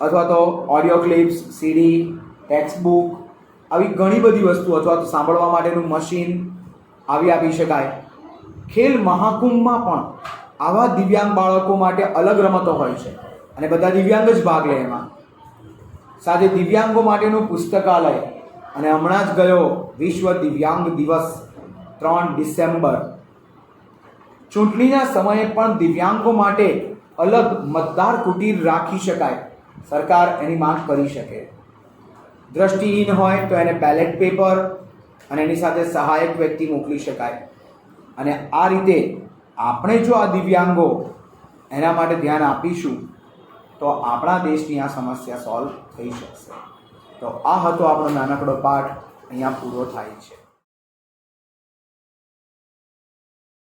અથવા તો ઓડિયો ક્લિપ્સ, સીડી, ટેક્સ્ટ બુક આવી ઘણી બધી વસ્તુ અથવા તો સાંભળવા માટેનું મશીન આવી આપી શકાય. ખેલ મહાકુંભમાં પણ આવા દિવ્યાંગ બાળકો માટે અલગ રમતો હોય છે અને બધા દિવ્યાંગ જ ભાગ લે એમાં. સાથે દિવ્યાંગો માટેનું પુસ્તકાલય, અને હમણાં જ ગયો વિશ્વ દિવ્યાંગ દિવસ 3 ડિસેમ્બર. ચૂંટણીના સમયે પણ દિવ્યાંગો માટે અલગ મતદાર કુટીર રાખી શકાય, સરકાર એની માંગ કરી શકે. દ્રષ્ટિહીન હોય તો એને બેલેટ પેપર અને એની સાથે સહાયક વ્યક્તિ મોકલી શકાય. અને આ રીતે આપણે જો આ દિવ્યાંગો એના માટે ધ્યાન આપીશું તો આપણા દેશની આ સમસ્યા સોલ્વ થઈ શકશે. તો આ હતો આપણો નાનકડો પાઠ, અહીંયા પૂરો થાય છે.